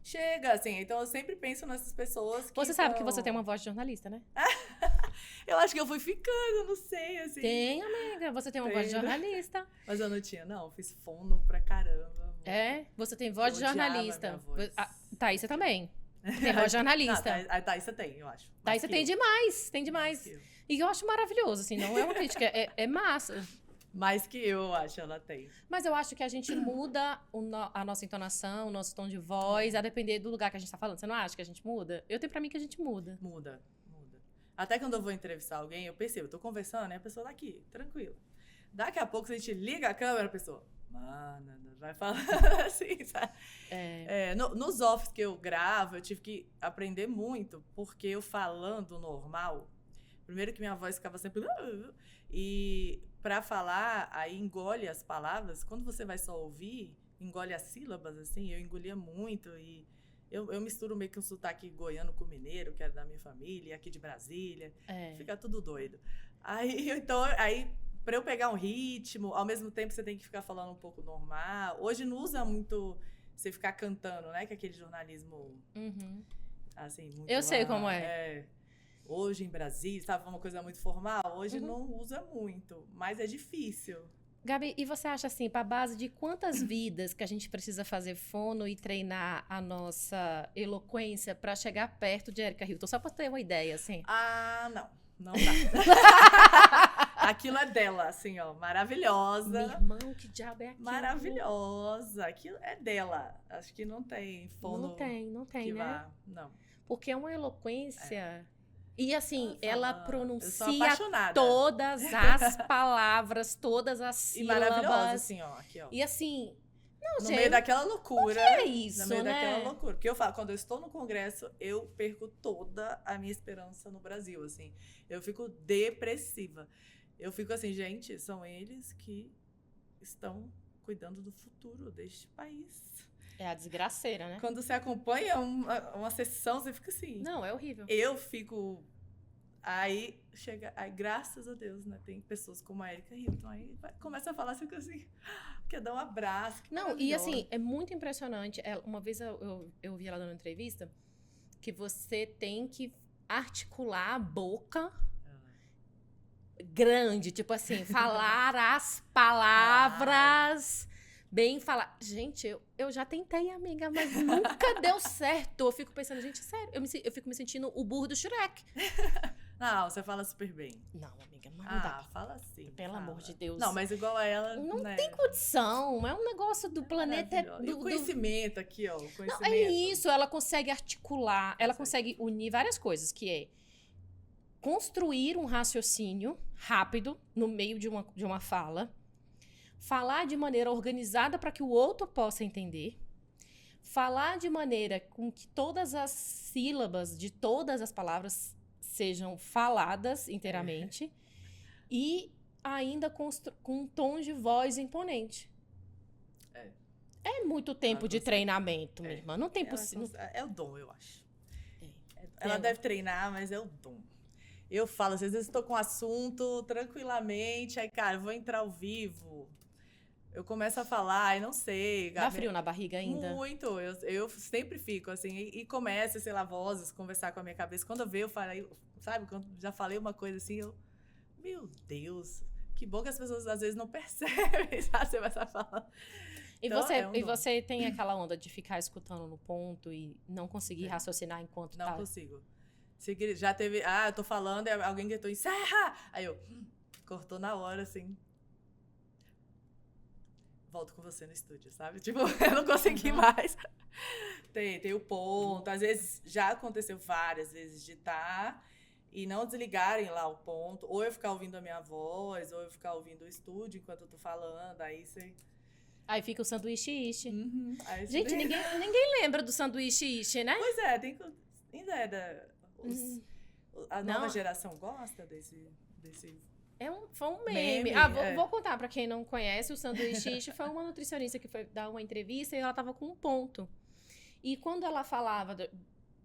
[SPEAKER 2] Chega, assim. Então, eu sempre penso nessas pessoas que
[SPEAKER 1] Você sabe que você tem uma voz de jornalista, né?
[SPEAKER 2] Eu acho que eu fui ficando, não sei, assim.
[SPEAKER 1] Tem, amiga. Você tem uma voz de jornalista.
[SPEAKER 2] Mas eu não tinha, não. Eu fiz fono pra caramba.
[SPEAKER 1] Você tem voz de
[SPEAKER 2] Eu odiava
[SPEAKER 1] jornalista.
[SPEAKER 2] minha voz.
[SPEAKER 1] Thaísa também. Tem voz de jornalista.
[SPEAKER 2] Não, a Thaísa tem, eu acho. Mais
[SPEAKER 1] Thaísa
[SPEAKER 2] que
[SPEAKER 1] tem
[SPEAKER 2] eu.
[SPEAKER 1] demais, tem
[SPEAKER 2] Mais
[SPEAKER 1] demais.
[SPEAKER 2] que eu.
[SPEAKER 1] E eu acho maravilhoso, assim, não é uma crítica, é massa.
[SPEAKER 2] Mais que eu acho, ela tem.
[SPEAKER 1] Mas eu acho que a gente muda a nossa entonação, o nosso tom de voz, a depender do lugar que a gente tá falando. Você não acha que a gente muda? Eu tenho pra mim que a gente muda.
[SPEAKER 2] Muda. Até quando eu vou entrevistar alguém, eu percebo, eu tô conversando, e a pessoa tá aqui, tranquila. Daqui a pouco, se a gente liga a câmera, a pessoa, mano, vai falando assim, sabe? Nos offs que eu gravo, eu tive que aprender muito, porque eu falando normal, primeiro que minha voz ficava sempre... E pra falar, aí engole as palavras. Quando você vai só ouvir, engole as sílabas, assim, eu engolia muito e... Eu misturo meio que um sotaque goiano com mineiro, que era da minha família, aqui de Brasília. Fica tudo doido. Aí, pra eu pegar um ritmo, ao mesmo tempo você tem que ficar falando um pouco normal. Hoje não usa muito você ficar cantando, né? Que é aquele jornalismo, assim, muito...
[SPEAKER 1] Eu sei como é.
[SPEAKER 2] Hoje em Brasília, sabe? Uma coisa muito formal. Hoje não usa muito, mas é difícil.
[SPEAKER 1] Gabi, e você acha assim, para base de quantas vidas que a gente precisa fazer fono e treinar a nossa eloquência para chegar perto de Erika Hilton? Só para ter uma ideia, assim.
[SPEAKER 2] Não dá. Aquilo é dela, assim, ó, maravilhosa.
[SPEAKER 1] Meu irmão, que diabo é aquilo?
[SPEAKER 2] Maravilhosa. Aquilo é dela. Acho que não tem fono.
[SPEAKER 1] Não tem, né?
[SPEAKER 2] Não.
[SPEAKER 1] Porque é uma eloquência... E assim, ela pronuncia
[SPEAKER 2] apaixonada.
[SPEAKER 1] todas as palavras, todas as sílabas.
[SPEAKER 2] E maravilhosa, assim, ó. Aqui, ó.
[SPEAKER 1] E assim, não,
[SPEAKER 2] no meio daquela loucura.
[SPEAKER 1] O que é isso,
[SPEAKER 2] no meio
[SPEAKER 1] né?
[SPEAKER 2] daquela loucura. Porque eu falo, quando eu estou no congresso, eu perco toda a minha esperança no Brasil, assim. Eu fico depressiva. Eu fico assim, gente, são eles que estão cuidando do futuro deste país.
[SPEAKER 1] É a desgraceira, né?
[SPEAKER 2] Quando você acompanha uma sessão, você fica assim.
[SPEAKER 1] Não, é horrível.
[SPEAKER 2] Eu fico... Aí, graças a Deus, né? Tem pessoas como a Erika Hilton. Aí começa a falar, você fica assim... Quer dar um abraço.
[SPEAKER 1] Não, e assim, é muito impressionante. Uma vez eu vi ela dando uma entrevista que você tem que articular a boca grande. Tipo assim, falar as palavras... Bem falar. Gente, eu já tentei, amiga, mas nunca deu certo. Eu fico pensando, gente, sério, eu fico me sentindo o burro do Shrek.
[SPEAKER 2] Não, você fala super bem.
[SPEAKER 1] Não, amiga, mas não dá.
[SPEAKER 2] Fala assim.
[SPEAKER 1] Pelo amor de Deus.
[SPEAKER 2] Não, mas igual a ela,
[SPEAKER 1] não
[SPEAKER 2] né?
[SPEAKER 1] tem condição. É um negócio do planeta.
[SPEAKER 2] E o conhecimento aqui, ó. O conhecimento.
[SPEAKER 1] Não, é isso, ela consegue articular, ela consegue unir várias coisas, que é construir um raciocínio rápido no meio de uma fala, falar de maneira organizada para que o outro possa entender, falar de maneira com que todas as sílabas de todas as palavras sejam faladas inteiramente e ainda com um tom de voz imponente. É muito tempo de treinamento, minha irmã. Não tem possível.
[SPEAKER 2] É o dom, eu acho. Ela deve treinar, mas é o dom. Eu falo, às vezes estou com um assunto tranquilamente, aí, cara, vou entrar ao vivo. Eu começo a falar e não sei.
[SPEAKER 1] Dá frio na barriga ainda?
[SPEAKER 2] Muito. Eu sempre fico assim, e começo, sei lá, vozes, conversar com a minha cabeça. Quando eu vejo, eu falei, sabe, quando já falei uma coisa assim, meu Deus, que bom que as pessoas às vezes não percebem, sabe? Você vai estar falando. Então,
[SPEAKER 1] você tem aquela onda de ficar escutando no ponto e não conseguir raciocinar enquanto
[SPEAKER 2] não consigo. Já teve, eu tô falando e alguém gritou, encerra! Aí eu, cortou na hora, assim. Volto com você no estúdio, sabe? Tipo, eu não consegui mais. Tem o ponto. Às vezes, já aconteceu várias vezes de estar e não desligarem lá o ponto. Ou eu ficar ouvindo a minha voz, ou eu ficar ouvindo o estúdio enquanto eu tô falando.
[SPEAKER 1] Aí fica o sanduíche ishi.
[SPEAKER 2] Uhum.
[SPEAKER 1] Gente, ninguém lembra do sanduíche ishi, né?
[SPEAKER 2] Pois é, ainda é a nova geração gosta desse...
[SPEAKER 1] Foi um meme. Vou contar pra quem não conhece. O sanduíche ishi foi uma nutricionista que foi dar uma entrevista e ela tava com um ponto. E quando ela falava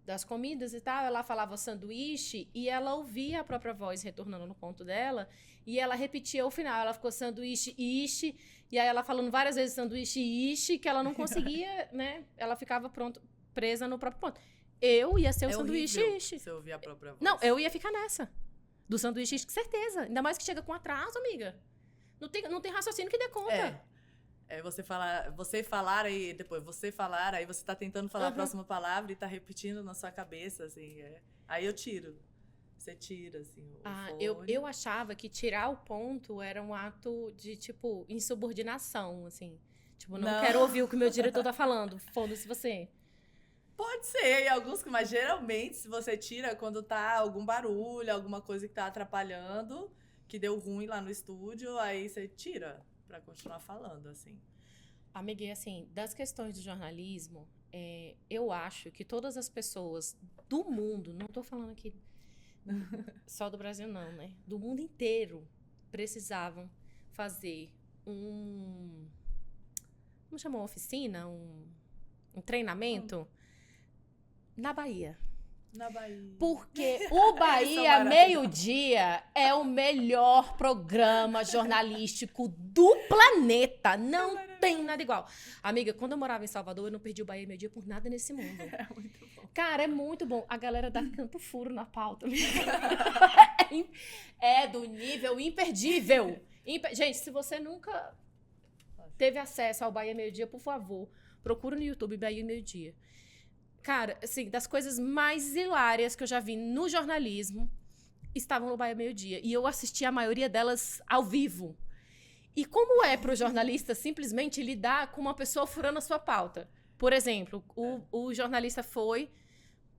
[SPEAKER 1] das comidas e tal, ela falava sanduíche e ela ouvia a própria voz retornando no ponto dela e ela repetia o final. Ela ficou sanduíche ishi e aí ela falando várias vezes sanduíche ishi que ela não conseguia, né? Ela ficava presa no próprio ponto. Eu ia ser o sanduíche ishi.
[SPEAKER 2] Você ouvir a própria voz.
[SPEAKER 1] Não, eu ia ficar nessa. Do sanduíche ishi, com certeza. Ainda mais que chega com atraso, amiga. Não tem raciocínio que dê conta.
[SPEAKER 2] Você falar e depois você falar, aí você tá tentando falar a próxima palavra e tá repetindo na sua cabeça, assim. Aí eu tiro. Você tira, assim, o fone.
[SPEAKER 1] Eu achava que tirar o ponto era um ato de, tipo, insubordinação, assim. Tipo, não quero ouvir o que o meu diretor tá falando. Foda-se você.
[SPEAKER 2] Pode ser, mas geralmente, se você tira quando tá algum barulho, alguma coisa que tá atrapalhando, que deu ruim lá no estúdio, aí você tira pra continuar falando, assim.
[SPEAKER 1] Amiga, assim, das questões do jornalismo, eu acho que todas as pessoas do mundo, não tô falando aqui só do Brasil não, né? Do mundo inteiro precisavam fazer como chamou? Uma oficina? Um treinamento? Na Bahia.
[SPEAKER 2] Na Bahia.
[SPEAKER 1] Porque o Bahia Meio-Dia é o melhor programa jornalístico do planeta. Não tem nada igual. Amiga, quando eu morava em Salvador, eu não perdi o Bahia Meio-Dia por nada nesse mundo.
[SPEAKER 2] É muito bom.
[SPEAKER 1] Cara, é muito bom. A galera dá tanto furo na pauta. É do nível imperdível. Gente, se você nunca teve acesso ao Bahia Meio-Dia, por favor, procura no YouTube Bahia Meio-Dia. Cara, assim, das coisas mais hilárias que eu já vi no jornalismo estavam no Bahia Meio-Dia. E eu assisti a maioria delas ao vivo. E como é pro jornalista simplesmente lidar com uma pessoa furando a sua pauta? Por exemplo, o jornalista foi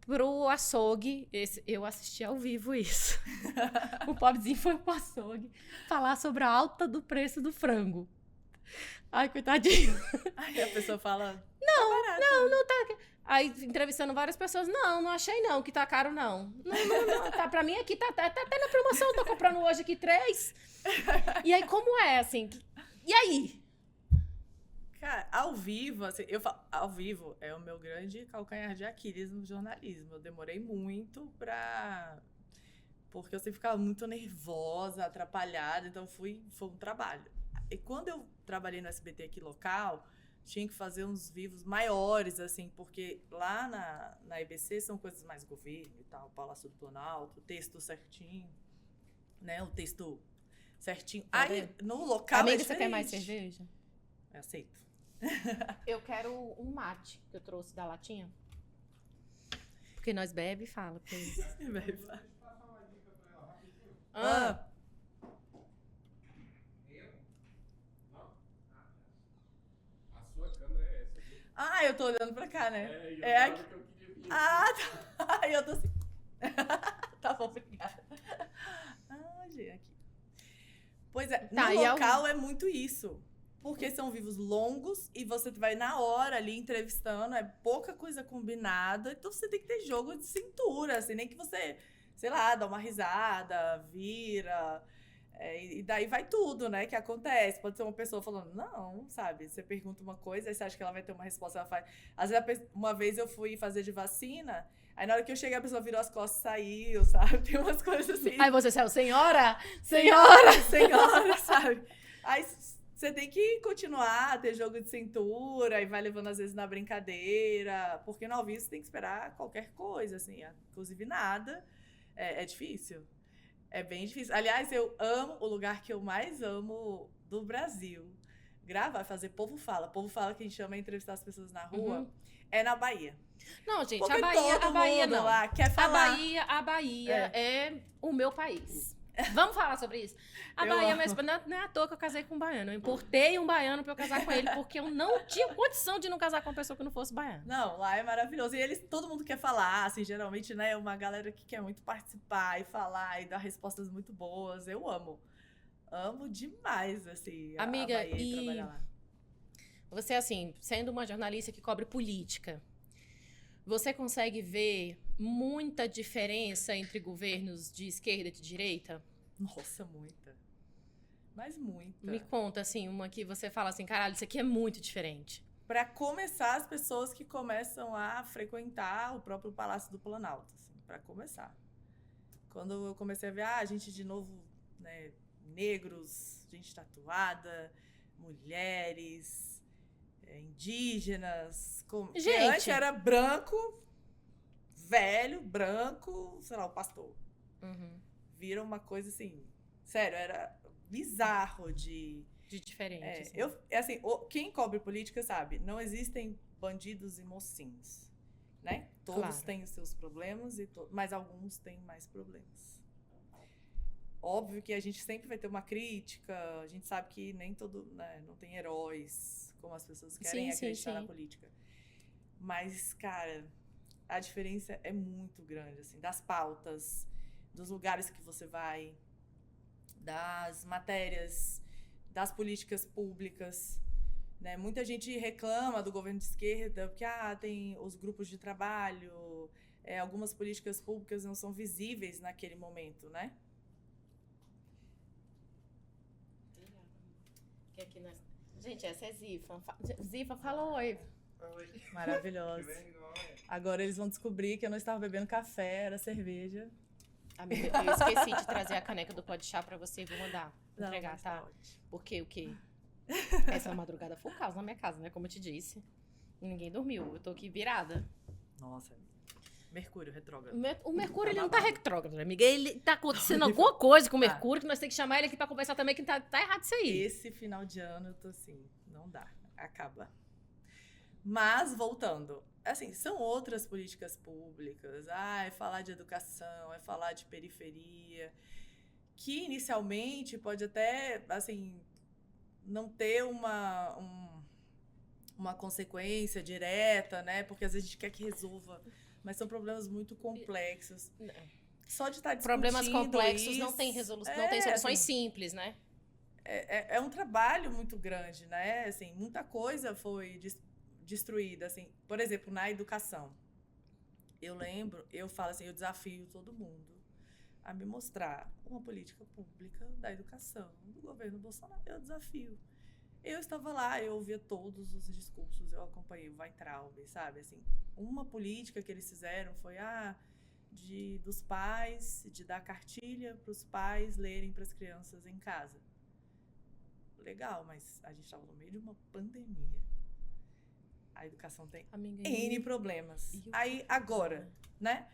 [SPEAKER 1] pro açougue. Eu assisti ao vivo isso. O pobrezinho foi pro açougue falar sobre a alta do preço do frango. Ai, coitadinho.
[SPEAKER 2] Aí a pessoa fala...
[SPEAKER 1] Não tá... Aí, entrevistando várias pessoas, não achei não, que tá caro não. Não, tá, pra mim aqui tá até na promoção, eu tô comprando hoje aqui 3. E aí, como é, assim? E aí?
[SPEAKER 2] Cara, ao vivo, assim, ao vivo é o meu grande calcanhar de Aquiles no jornalismo. Eu demorei muito porque eu sempre ficava muito nervosa, atrapalhada, então foi um trabalho. E quando eu trabalhei no SBT aqui local... tinha que fazer uns vivos maiores, assim, porque lá na EBC são coisas mais governo e tal, Palácio do Planalto, o texto certinho, né? O texto certinho. Aí, no local
[SPEAKER 1] amiga, você quer mais cerveja?
[SPEAKER 2] Eu aceito.
[SPEAKER 1] Eu quero um mate que eu trouxe da latinha. Porque nós bebe e fala.
[SPEAKER 2] Bebe e fala. Eu tô olhando pra cá, né?
[SPEAKER 3] É aqui. Que eu queria vir.
[SPEAKER 2] Tá. Aí eu tô assim. Tá bom, obrigada. Pois é,
[SPEAKER 1] Tá,
[SPEAKER 2] no local é muito isso. Porque são vivos longos e você vai na hora ali entrevistando, é pouca coisa combinada, então você tem que ter jogo de cintura, assim, nem que você, sei lá, dá uma risada, vira, e daí vai tudo, né, que acontece. Pode ser uma pessoa falando, não, sabe, você pergunta uma coisa, aí você acha que ela vai ter uma resposta, ela faz. Às vezes, uma vez eu fui fazer de vacina, aí na hora que eu cheguei a pessoa virou as costas e saiu, sabe, tem umas coisas assim.
[SPEAKER 1] Aí você saiu, senhora,
[SPEAKER 2] sabe, aí você tem que continuar, ter jogo de cintura e vai levando às vezes na brincadeira, porque no ao vivo você tem que esperar qualquer coisa, assim, inclusive nada. É difícil. É bem difícil. Aliás, eu amo o lugar que eu mais amo do Brasil. Gravar, fazer Povo Fala. Povo Fala que a gente chama entrevistar as pessoas na rua. É na Bahia.
[SPEAKER 1] Não, gente,
[SPEAKER 2] Porque
[SPEAKER 1] a Bahia
[SPEAKER 2] mundo
[SPEAKER 1] não.
[SPEAKER 2] lá quer falar.
[SPEAKER 1] A Bahia é o meu país. Vamos falar sobre isso? A Bahia, mas não é à toa que eu casei com um baiano. Eu importei um baiano pra eu casar com ele, porque eu não tinha condição de não casar com uma pessoa que não fosse baiana.
[SPEAKER 2] Não, lá é maravilhoso. E todo mundo quer falar, assim, geralmente, né? É uma galera que quer muito participar e falar e dar respostas muito boas. Eu amo. Amo demais, assim,
[SPEAKER 1] Amiga,
[SPEAKER 2] a Bahia e trabalhar lá.
[SPEAKER 1] Você, assim, sendo uma jornalista que cobre política, você consegue ver muita diferença entre governos de esquerda e de direita?
[SPEAKER 2] Nossa, muita. Mas muita.
[SPEAKER 1] Me conta, assim, uma que você fala assim, caralho, isso aqui é muito diferente.
[SPEAKER 2] Para começar, as pessoas que começam a frequentar o próprio Palácio do Planalto, assim, para começar. Quando eu comecei a ver, gente de novo, né, negros, gente tatuada, mulheres, indígenas.
[SPEAKER 1] Gente!
[SPEAKER 2] Antes era branco, velho, branco, sei lá, o pastor.
[SPEAKER 1] Uhum.
[SPEAKER 2] Vira uma coisa assim, sério, era bizarro de
[SPEAKER 1] diferente.
[SPEAKER 2] assim, quem cobre política sabe, não existem bandidos e mocinhos, né? Todos têm os seus problemas, mas alguns têm mais problemas. Óbvio que a gente sempre vai ter uma crítica, a gente sabe que nem todo, né, não tem heróis, como as pessoas querem acreditar na política. Mas, cara, a diferença é muito grande, assim, das pautas, dos lugares que você vai, das matérias, das políticas públicas, né? Muita gente reclama do governo de esquerda porque tem os grupos de trabalho, algumas políticas públicas não são visíveis naquele momento, né?
[SPEAKER 1] Gente, essa é Zifa. Zifa, fala oi.
[SPEAKER 2] Oi. Maravilhosa. Agora eles vão descobrir que eu não estava bebendo café, era cerveja.
[SPEAKER 1] Amiga, eu esqueci de trazer a caneca do Pode Chá pra você e vou mandar entregar, tá? Porque o quê? Essa madrugada foi o caos na minha casa, né? Como eu te disse. Ninguém dormiu. Eu tô aqui virada.
[SPEAKER 2] Nossa, Mercúrio retrógrado.
[SPEAKER 1] O Mercúrio, ele não tá retrógrado, amiga. Ele tá acontecendo alguma coisa com o Mercúrio que nós temos que chamar ele aqui pra conversar também, que tá errado isso aí.
[SPEAKER 2] Esse final de ano eu tô assim, não dá. Acaba. Mas, voltando, assim, são outras políticas públicas. É falar de educação, é falar de periferia, que inicialmente pode até, assim, não ter uma consequência direta, né? Porque às vezes a gente quer que resolva, mas são problemas muito complexos. Só de estar discutindo
[SPEAKER 1] problemas complexos
[SPEAKER 2] isso,
[SPEAKER 1] não tem não tem soluções simples, né?
[SPEAKER 2] É um trabalho muito grande, né? Assim, muita coisa foi destruída, assim, por exemplo, na educação. Eu falo assim, eu desafio todo mundo a me mostrar uma política pública da educação do governo Bolsonaro. Eu desafio. Eu estava lá, eu ouvia todos os discursos, eu acompanhei o Weintraub, sabe? Assim, uma política que eles fizeram foi dos pais, de dar cartilha para os pais lerem para as crianças em casa. Legal, mas a gente estava no meio de uma pandemia. A educação tem N problemas. Aí, agora, né?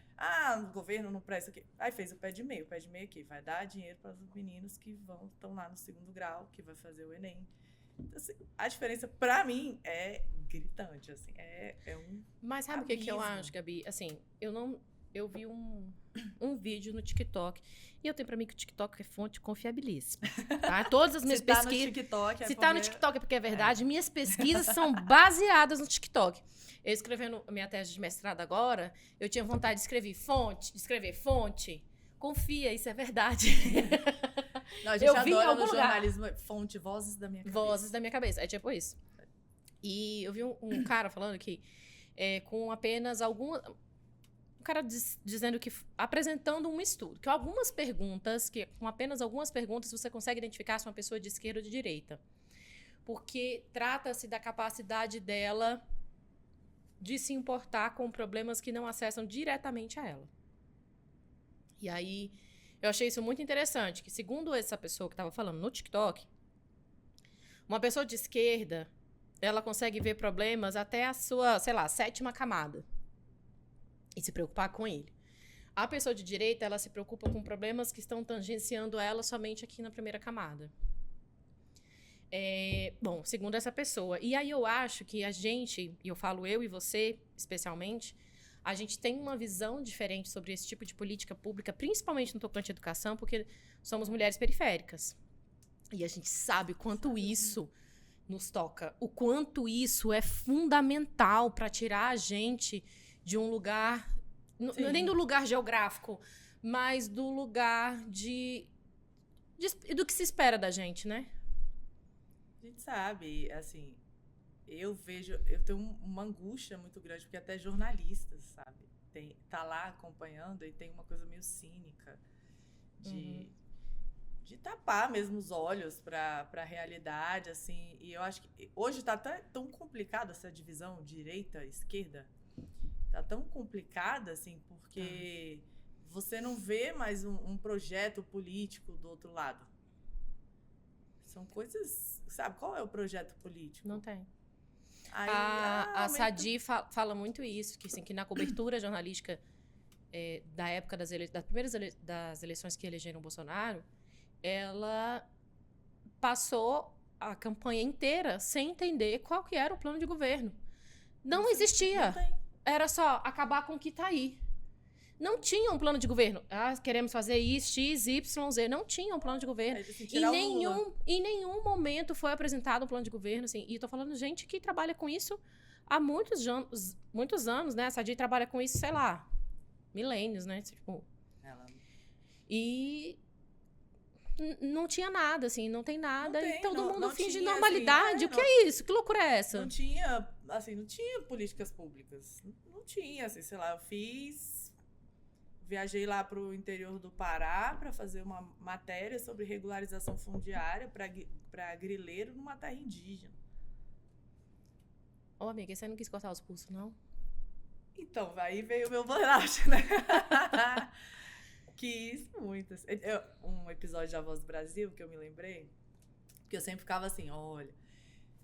[SPEAKER 2] O governo não presta aqui. Aí fez o pé de meio aqui. Vai dar dinheiro para os meninos que estão lá no 2º grau, que vai fazer o Enem. Então, assim, a diferença, para mim, é gritante, assim.
[SPEAKER 1] Mas sabe o que eu acho, Gabi? Assim, eu vi um vídeo no TikTok. E eu tenho pra mim que o TikTok é fonte confiabilíssima. Tá? Todas as minhas pesquisas.
[SPEAKER 2] Se
[SPEAKER 1] tá no TikTok é porque é verdade. Minhas pesquisas são baseadas no TikTok. Eu escrevendo minha tese de mestrado agora, eu tinha vontade de escrever fonte. Confia, isso é verdade.
[SPEAKER 2] Não, a gente
[SPEAKER 1] Eu vi em
[SPEAKER 2] adora
[SPEAKER 1] algum
[SPEAKER 2] no
[SPEAKER 1] lugar.
[SPEAKER 2] jornalismo fonte Vozes da Minha Cabeça.
[SPEAKER 1] Vozes da minha cabeça. É tipo isso. E eu vi um cara falando que com apenas algumas... Um cara dizendo que... Apresentando um estudo. Que algumas perguntas, que com apenas algumas perguntas, você consegue identificar se uma pessoa é de esquerda ou de direita. Porque trata-se da capacidade dela de se importar com problemas que não acessam diretamente a ela. E aí, eu achei isso muito interessante, que segundo essa pessoa que estava falando no TikTok, uma pessoa de esquerda, ela consegue ver problemas até a sua, sei lá, 7ª camada. E se preocupar com ele. A pessoa de direita, ela se preocupa com problemas que estão tangenciando ela somente aqui na 1ª camada. Bom, segundo essa pessoa. E aí eu acho que a gente, e eu falo eu e você, especialmente, a gente tem uma visão diferente sobre esse tipo de política pública, principalmente no tocante à educação, porque somos mulheres periféricas. E a gente sabe o quanto isso nos toca, o quanto isso é fundamental para tirar a gente de um lugar, nem do lugar geográfico, mas do lugar do que se espera da gente, né?
[SPEAKER 2] A gente sabe, assim, eu tenho uma angústia muito grande, porque até jornalistas, sabe, tá lá acompanhando e tem uma coisa meio cínica de tapar mesmo os olhos para a realidade, assim, e eu acho que hoje tá tão complicada essa divisão direita-esquerda, tá tão complicada, assim, porque você não vê mais um projeto político do outro lado. São coisas... Sabe, qual é o projeto político?
[SPEAKER 1] Não tem.
[SPEAKER 2] Aí,
[SPEAKER 1] A Sadi fala muito isso, que, assim, que na cobertura jornalística da época das primeiras das eleições que elegeram o Bolsonaro, ela passou a campanha inteira sem entender qual que era o plano de governo. Não existia.
[SPEAKER 2] Não tem.
[SPEAKER 1] Era só acabar com o que tá aí. Não tinha um plano de governo. Queremos fazer isso, X, Y, Z. Não tinha um plano de governo. Em nenhum momento foi apresentado um plano de governo. Assim, e eu tô falando de gente que trabalha com isso há muitos anos, né? A Sadi trabalha com isso, sei lá, milênios, né? Tipo, e não tinha nada, assim, não tem nada. E todo mundo finge normalidade. O que é isso? Que loucura é essa?
[SPEAKER 2] Não tinha políticas públicas. Não tinha, assim, sei lá, viajei lá para o interior do Pará para fazer uma matéria sobre regularização fundiária para grileiro numa terra indígena.
[SPEAKER 1] Ô, amiga, você não quis cortar os pulsos, não?
[SPEAKER 2] Então, aí veio o meu burnout, né? Quis muito. Um episódio de A Voz do Brasil que eu me lembrei, que eu sempre ficava assim, olha,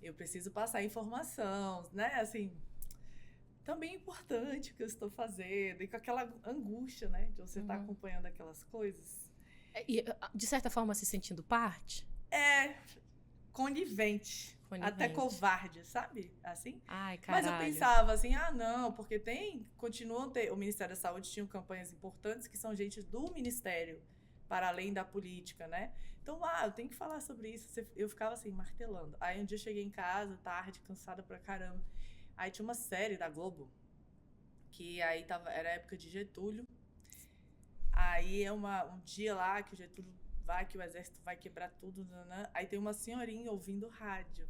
[SPEAKER 2] eu preciso passar informação, né? Assim, também é importante o que eu estou fazendo, e com aquela angústia, né? De você estar acompanhando aquelas coisas.
[SPEAKER 1] E, de certa forma, se sentindo parte?
[SPEAKER 2] Conivente. Até covarde, sabe? Assim.
[SPEAKER 1] Ai, caralho.
[SPEAKER 2] Mas eu pensava assim, não, porque o Ministério da Saúde tinha campanhas importantes que são gente do Ministério, para além da política, né? Então, eu tenho que falar sobre isso. Eu ficava assim, martelando. Aí um dia eu cheguei em casa, tarde, cansada pra caramba. Aí tinha uma série da Globo, que aí era a época de Getúlio. Aí é um dia lá que o Getúlio que o exército vai quebrar tudo, né? Aí tem uma senhorinha ouvindo rádio.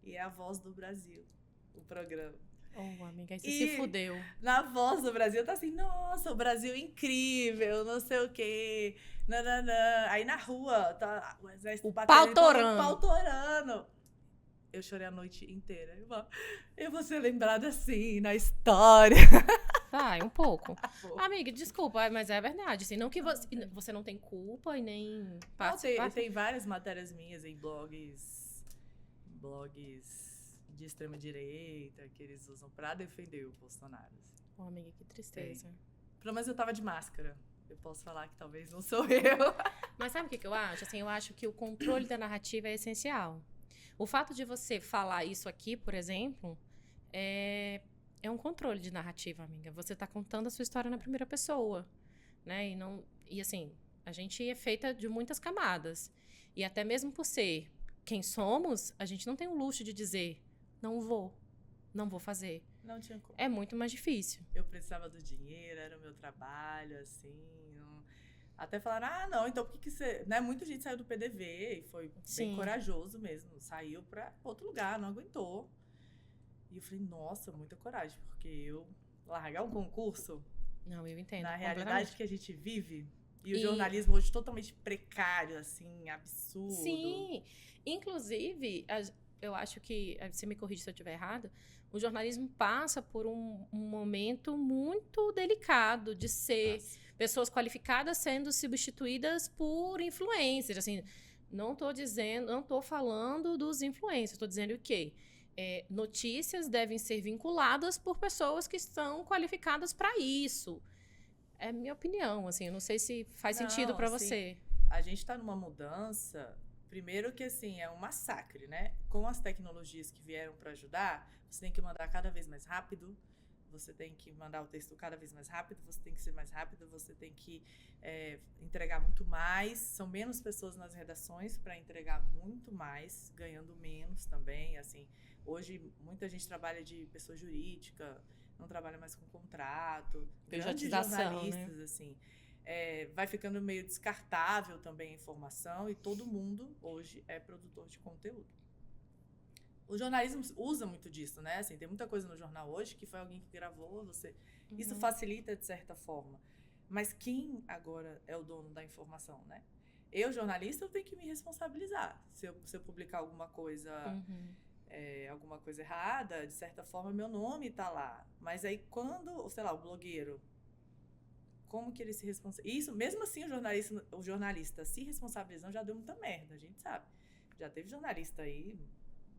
[SPEAKER 2] E é A Voz do Brasil, o programa.
[SPEAKER 1] Oh, amiga, aí você se fudeu.
[SPEAKER 2] Na Voz do Brasil tá assim, nossa, o Brasil é incrível, não sei o quê. Nananã. Aí na rua, tá o exército batendo. Pautorando. Eu chorei a noite inteira. Eu vou ser lembrada assim, na história.
[SPEAKER 1] Vai, um pouco. Amiga, desculpa, mas é verdade. Assim, não que você não tem culpa e nem participa.
[SPEAKER 2] Tem várias matérias minhas em blogs de extrema-direita que eles usam pra defender o Bolsonaro. Assim.
[SPEAKER 1] Oh, amiga, que tristeza.
[SPEAKER 2] Pelo menos eu tava de máscara. Eu posso falar que talvez não sou eu.
[SPEAKER 1] Mas sabe o que eu acho? Assim, eu acho que o controle da narrativa é essencial. O fato de você falar isso aqui, por exemplo, é um controle de narrativa, amiga. Você tá contando a sua história na primeira pessoa, né? E assim, a gente é feita de muitas camadas. E até mesmo por ser quem somos, a gente não tem o luxo de dizer, não vou fazer.
[SPEAKER 2] Não tinha como.
[SPEAKER 1] É muito mais difícil.
[SPEAKER 2] Eu precisava do dinheiro, era o meu trabalho, assim. Até falaram, não, então por que você... Né? Muita gente saiu do PDV e foi bem corajoso mesmo. Saiu para outro lugar, não aguentou. E eu falei, nossa, muita coragem, porque eu largar um concurso...
[SPEAKER 1] Não, eu entendo.
[SPEAKER 2] Na realidade que a gente vive... E o jornalismo hoje totalmente precário, assim, absurdo.
[SPEAKER 1] Sim, inclusive, eu acho que, você me corrige se eu estiver errada, o jornalismo passa por um momento muito delicado de ser pessoas qualificadas sendo substituídas por influencers. Assim, não estou falando dos influencers, estou dizendo o quê? Notícias devem ser vinculadas por pessoas que estão qualificadas para isso. É minha opinião, assim, eu não sei se faz sentido para você.
[SPEAKER 2] A gente está numa mudança, primeiro que, assim, é um massacre, né? Com as tecnologias que vieram para ajudar, você tem que mandar cada vez mais rápido, você tem que mandar o texto cada vez mais rápido, você tem que ser mais rápido, você tem que entregar muito mais, são menos pessoas nas redações para entregar muito mais, ganhando menos também, assim. Hoje, muita gente trabalha de pessoa jurídica, não trabalha mais com contrato, grandes jornalistas, né? Assim, vai ficando meio descartável também a informação e todo mundo hoje é produtor de conteúdo. O jornalismo usa muito disso, né? Assim, tem muita coisa no jornal hoje que foi alguém que gravou, isso facilita de certa forma. Mas quem agora é o dono da informação, né? Eu, jornalista, eu tenho que me responsabilizar. Se eu publicar alguma coisa... alguma coisa errada, de certa forma, meu nome tá lá. Mas aí, quando, sei lá, o blogueiro, como que ele se responsabiliza? Isso, mesmo assim, o jornalista se responsabilizando já deu muita merda, a gente sabe. Já teve jornalista aí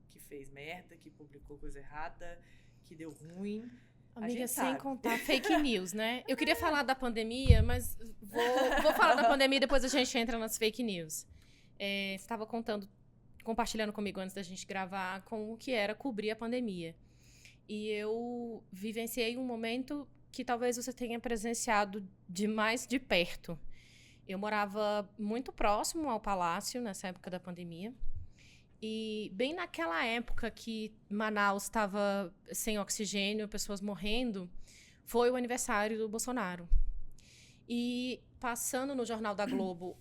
[SPEAKER 2] que fez merda, que publicou coisa errada, que deu ruim.
[SPEAKER 1] Amiga, sem contar fake news, né? Eu queria falar da pandemia, mas vou falar da pandemia e depois a gente entra nas fake news. Você estava compartilhando comigo antes da gente gravar com o que era cobrir a pandemia. E eu vivenciei um momento que talvez você tenha presenciado mais de perto. Eu morava muito próximo ao Palácio nessa época da pandemia. E bem naquela época que Manaus estava sem oxigênio, pessoas morrendo, foi o aniversário do Bolsonaro. E passando no Jornal da Globo...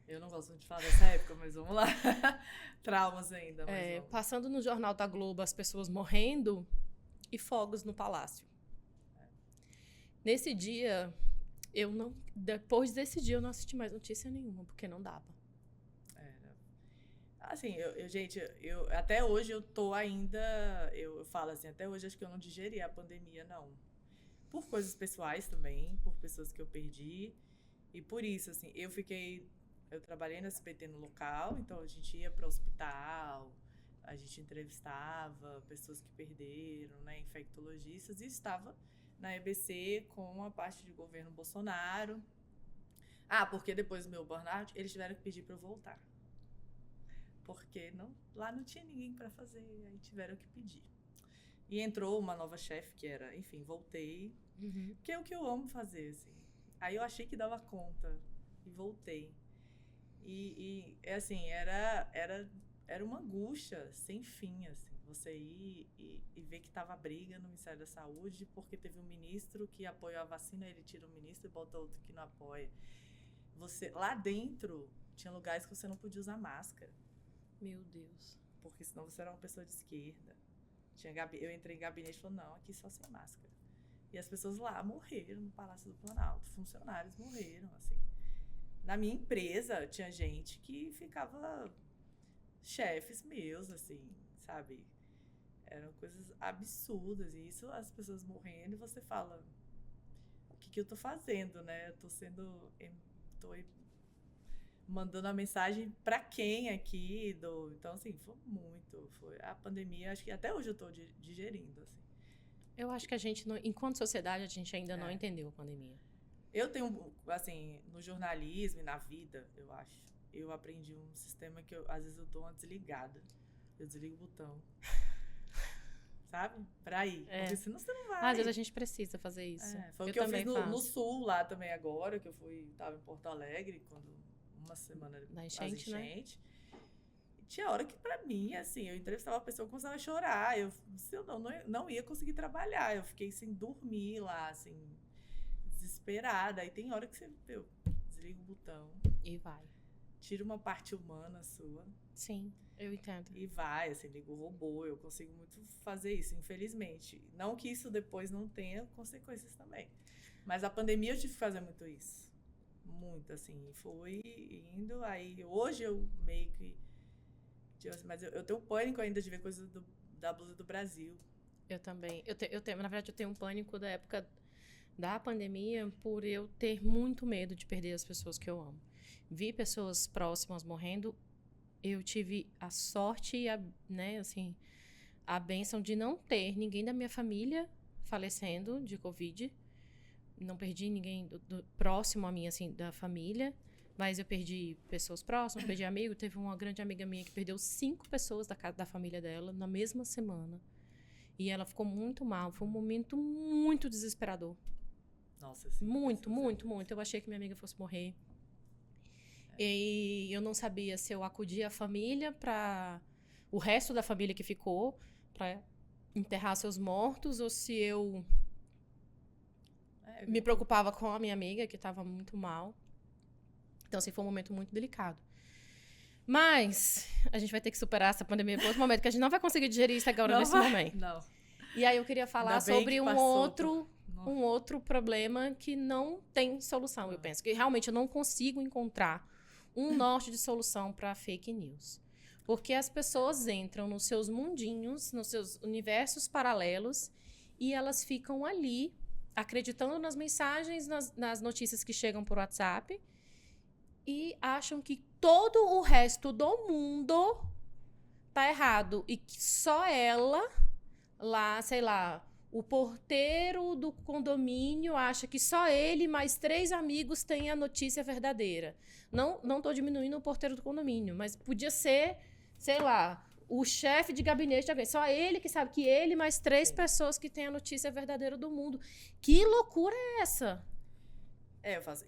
[SPEAKER 2] Eu não gosto de falar dessa época, mas vamos lá. Traumas ainda. Mas
[SPEAKER 1] passando no Jornal da Globo, as pessoas morrendo e fogos no Palácio. Nesse dia, depois desse dia, eu não assisti mais notícia nenhuma, porque não dava.
[SPEAKER 2] Assim, gente, até hoje eu tô ainda... Eu falo assim, até hoje acho que eu não digeri a pandemia, não. Por coisas pessoais também, por pessoas que eu perdi. E por isso, assim, eu trabalhei na SBT no local, então a gente ia para o hospital, a gente entrevistava pessoas que perderam, né, infectologistas, e estava na EBC com a parte de governo Bolsonaro. Porque depois do meu burnout, eles tiveram que pedir para eu voltar. Porque lá não tinha ninguém para fazer, aí tiveram que pedir. E entrou uma nova chefe, que era, enfim, voltei, que é o que eu amo fazer, assim. Aí eu achei que dava conta e voltei. E assim, era uma angústia sem fim, assim, você ir e ver que tava briga no Ministério da Saúde porque teve um ministro que apoiou a vacina, ele tira o ministro e bota outro que não apoia. Lá dentro, tinha lugares que você não podia usar máscara.
[SPEAKER 1] Meu Deus.
[SPEAKER 2] Porque senão você era uma pessoa de esquerda. Eu entrei em gabinete e falei, não, aqui só sem máscara. E as pessoas lá morreram no Palácio do Planalto, funcionários morreram, assim. Na minha empresa, tinha gente que ficava... Chefes meus, assim, sabe? Eram coisas absurdas. E isso, as pessoas morrendo, e você fala... O que eu tô fazendo, né? Eu tô mandando a mensagem pra quem aqui? Então, assim, foi a pandemia, acho que até hoje eu tô digerindo, assim.
[SPEAKER 1] Eu acho que a gente, enquanto sociedade, a gente ainda não entendeu a pandemia.
[SPEAKER 2] Eu tenho, assim, no jornalismo e na vida, eu acho, eu aprendi um sistema que às vezes eu dou uma desligada. Eu desligo o botão. Sabe? Pra ir. Porque senão você não vai.
[SPEAKER 1] Às vezes a gente precisa fazer isso.
[SPEAKER 2] Foi o que eu fiz no Sul, lá também agora, que eu tava em Porto Alegre, uma semana
[SPEAKER 1] da enchente, né?
[SPEAKER 2] E tinha hora que, pra mim, assim, eu entrevistava a pessoa, começava a chorar. Eu não ia conseguir trabalhar. Eu fiquei sem dormir lá, assim, desesperada. Aí tem hora que você, desliga o botão.
[SPEAKER 1] E vai.
[SPEAKER 2] Tira uma parte humana sua.
[SPEAKER 1] Sim, eu entendo.
[SPEAKER 2] E vai, assim, liga o robô. Eu consigo muito fazer isso, infelizmente. Não que isso depois não tenha consequências também. Mas a pandemia eu tive que fazer muito isso. Muito, assim. Foi indo. Aí hoje eu meio que... Mas eu tenho pânico ainda de ver coisas da blusa do Brasil.
[SPEAKER 1] Eu também. Na verdade, eu tenho um pânico da época da pandemia por eu ter muito medo de perder as pessoas que eu amo. Vi pessoas próximas morrendo. Eu tive a sorte e a bênção de não ter ninguém da minha família falecendo de Covid. Não perdi ninguém próximo a mim, assim, da família. Mas eu perdi pessoas próximas, perdi amigo. Teve uma grande amiga minha que perdeu 5 pessoas da família dela na mesma semana. E ela ficou muito mal. Foi um momento muito desesperador.
[SPEAKER 2] Nossa, sim.
[SPEAKER 1] Muito. Eu achei que minha amiga fosse morrer. E eu não sabia se eu acudia a família para o resto da família que ficou para enterrar seus mortos ou se eu me preocupava com a minha amiga que estava muito mal. Então, assim, foi um momento muito delicado. Mas a gente vai ter que superar essa pandemia por outro momento, que a gente não vai conseguir digerir isso agora nesse momento.
[SPEAKER 2] Não.
[SPEAKER 1] E aí eu queria falar sobre um outro problema que não tem solução, eu penso. Que realmente eu não consigo encontrar um norte de solução para fake news. Porque as pessoas entram nos seus mundinhos, nos seus universos paralelos, e elas ficam ali, acreditando nas mensagens, nas notícias que chegam por WhatsApp, e acham que todo o resto do mundo tá errado. E que só ela, lá, sei lá, o porteiro do condomínio acha que só ele mais 3 amigos têm a notícia verdadeira. Não tô diminuindo o porteiro do condomínio, mas podia ser, sei lá, o chefe de gabinete de alguém. Só ele que sabe que ele mais 3 pessoas que têm a notícia verdadeira do mundo. Que loucura é essa?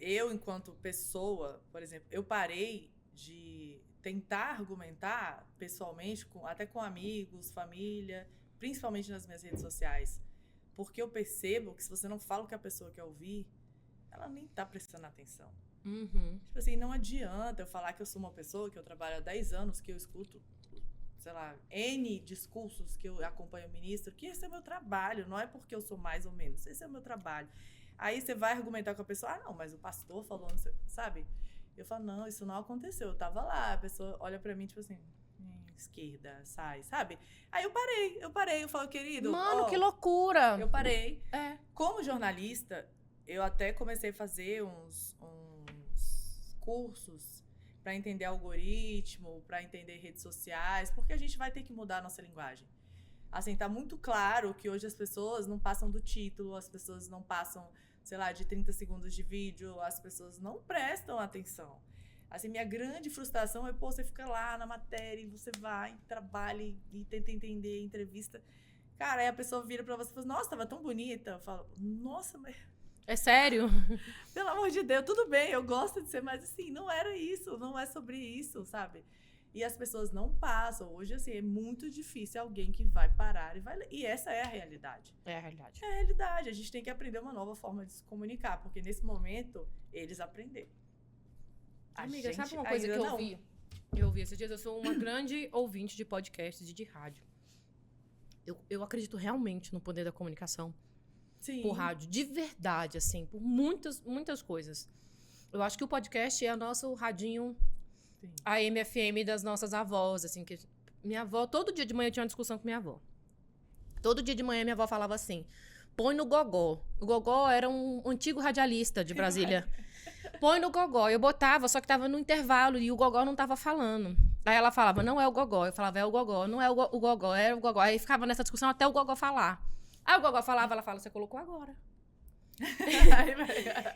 [SPEAKER 2] Eu, enquanto pessoa, por exemplo, eu parei de tentar argumentar pessoalmente, até com amigos, família, principalmente nas minhas redes sociais. Porque eu percebo que se você não fala o que a pessoa quer ouvir, ela nem tá prestando atenção.
[SPEAKER 1] Uhum.
[SPEAKER 2] Tipo assim, não adianta eu falar que eu sou uma pessoa que eu trabalho há 10 anos, que eu escuto, sei lá, N discursos que eu acompanho o ministro, que esse é o meu trabalho, não é porque eu sou mais ou menos, esse é o meu trabalho. Aí você vai argumentar com a pessoa, não, mas o pastor falou, sabe? Eu falo, não, isso não aconteceu, eu tava lá, a pessoa olha pra mim, tipo assim, esquerda, sai, sabe? Aí eu parei, eu falo, querido...
[SPEAKER 1] Mano, que loucura!
[SPEAKER 2] Eu parei. Como jornalista, eu até comecei a fazer uns cursos para entender algoritmo, para entender redes sociais, porque a gente vai ter que mudar a nossa linguagem. Assim, tá muito claro que hoje as pessoas não passam do título, as pessoas não passam, sei lá, de 30 segundos de vídeo, as pessoas não prestam atenção. Assim, minha grande frustração é, você fica lá na matéria e você vai, trabalha e tenta entender, entrevista. Cara, aí a pessoa vira pra você e fala, nossa, tava tão bonita. Eu falo, nossa, mas...
[SPEAKER 1] É sério?
[SPEAKER 2] Pelo amor de Deus, tudo bem, eu gosto de ser, mas assim, não era isso, não é sobre isso, sabe? E as pessoas não passam. Hoje, assim, é muito difícil alguém que vai parar e vai ler. E essa é a realidade.
[SPEAKER 1] É a realidade.
[SPEAKER 2] É a realidade. A gente tem que aprender uma nova forma de se comunicar, porque nesse momento, eles aprenderam.
[SPEAKER 1] Amiga, sabe uma coisa que eu ouvi? Eu ouvi esses dias, eu sou uma grande ouvinte de podcasts e de rádio. Eu acredito realmente no poder da comunicação.
[SPEAKER 2] Sim.
[SPEAKER 1] Por rádio, de verdade, assim, por muitas coisas. Eu acho que o podcast é o nosso radinho, sim, AM, FM das nossas avós, assim, que minha avó, todo dia de manhã eu tinha uma discussão com minha avó. Todo dia de manhã minha avó falava assim, põe no gogó. O gogó era um antigo radialista de Brasília. Põe no gogó. Eu botava, só que tava no intervalo e o gogó não tava falando. Aí ela falava, não é o gogó. Eu falava, é o gogó. Não é o gogó, era o gogó. Aí ficava nessa discussão até o gogó falar. Aí o gogó falava, ela fala, você colocou agora.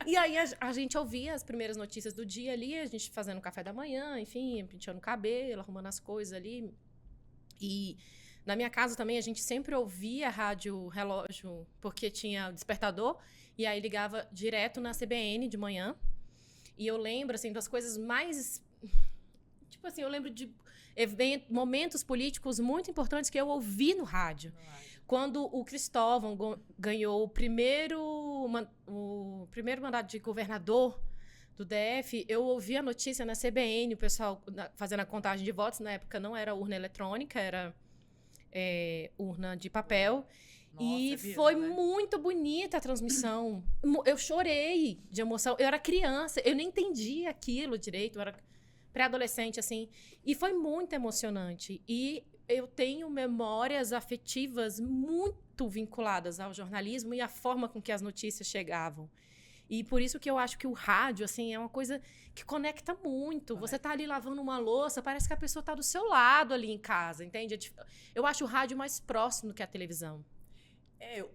[SPEAKER 1] E aí a gente ouvia as primeiras notícias do dia ali, a gente fazendo café da manhã, enfim, penteando o cabelo, arrumando as coisas ali. E na minha casa também a gente sempre ouvia rádio relógio, porque tinha despertador, e aí ligava direto na CBN de manhã. E eu lembro, assim, das coisas mais... Tipo assim, eu lembro de momentos políticos muito importantes que eu ouvi no rádio. Quando o Cristóvão ganhou o primeiro o primeiro mandato de governador do DF, eu ouvi a notícia na CBN, o pessoal fazendo a contagem de votos. Na época não era urna eletrônica, era urna de papel.
[SPEAKER 2] Nossa,
[SPEAKER 1] E
[SPEAKER 2] é mesmo,
[SPEAKER 1] foi
[SPEAKER 2] né?
[SPEAKER 1] muito bonita a transmissão. Eu chorei de emoção. Eu era criança, eu nem entendia aquilo direito. Eu era pré-adolescente, assim. E foi muito emocionante. E eu tenho memórias afetivas muito vinculadas ao jornalismo e à forma com que as notícias chegavam. E por isso que eu acho que o rádio, assim, é uma coisa que conecta muito. Você tá ali lavando uma louça, parece que a pessoa tá do seu lado ali em casa, entende? Eu acho o rádio mais próximo do que a televisão.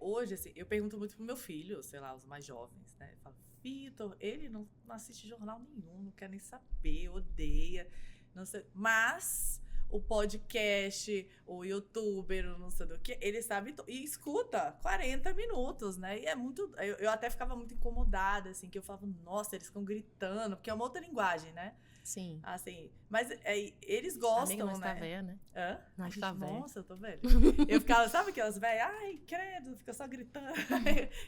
[SPEAKER 2] Hoje, assim, eu pergunto muito pro meu filho, sei lá, os mais jovens, né? Eu falo, Vitor, ele não assiste jornal nenhum, não quer nem saber, odeia, não sei. Mas o podcast, o youtuber, o não sei do que, ele sabe e escuta 40 minutos, né? E é muito. Eu até ficava muito incomodada, assim, que eu falava, nossa, eles ficam gritando, porque é uma outra linguagem, né?
[SPEAKER 1] Sim.
[SPEAKER 2] Assim, mas eles gostam,
[SPEAKER 1] amiga, nós
[SPEAKER 2] né?
[SPEAKER 1] tá velha, né?
[SPEAKER 2] Hã?
[SPEAKER 1] Nós tá velha.
[SPEAKER 2] Nossa, eu tô velha. Eu ficava, sabe aquelas velhas? Ai, credo, fica só gritando.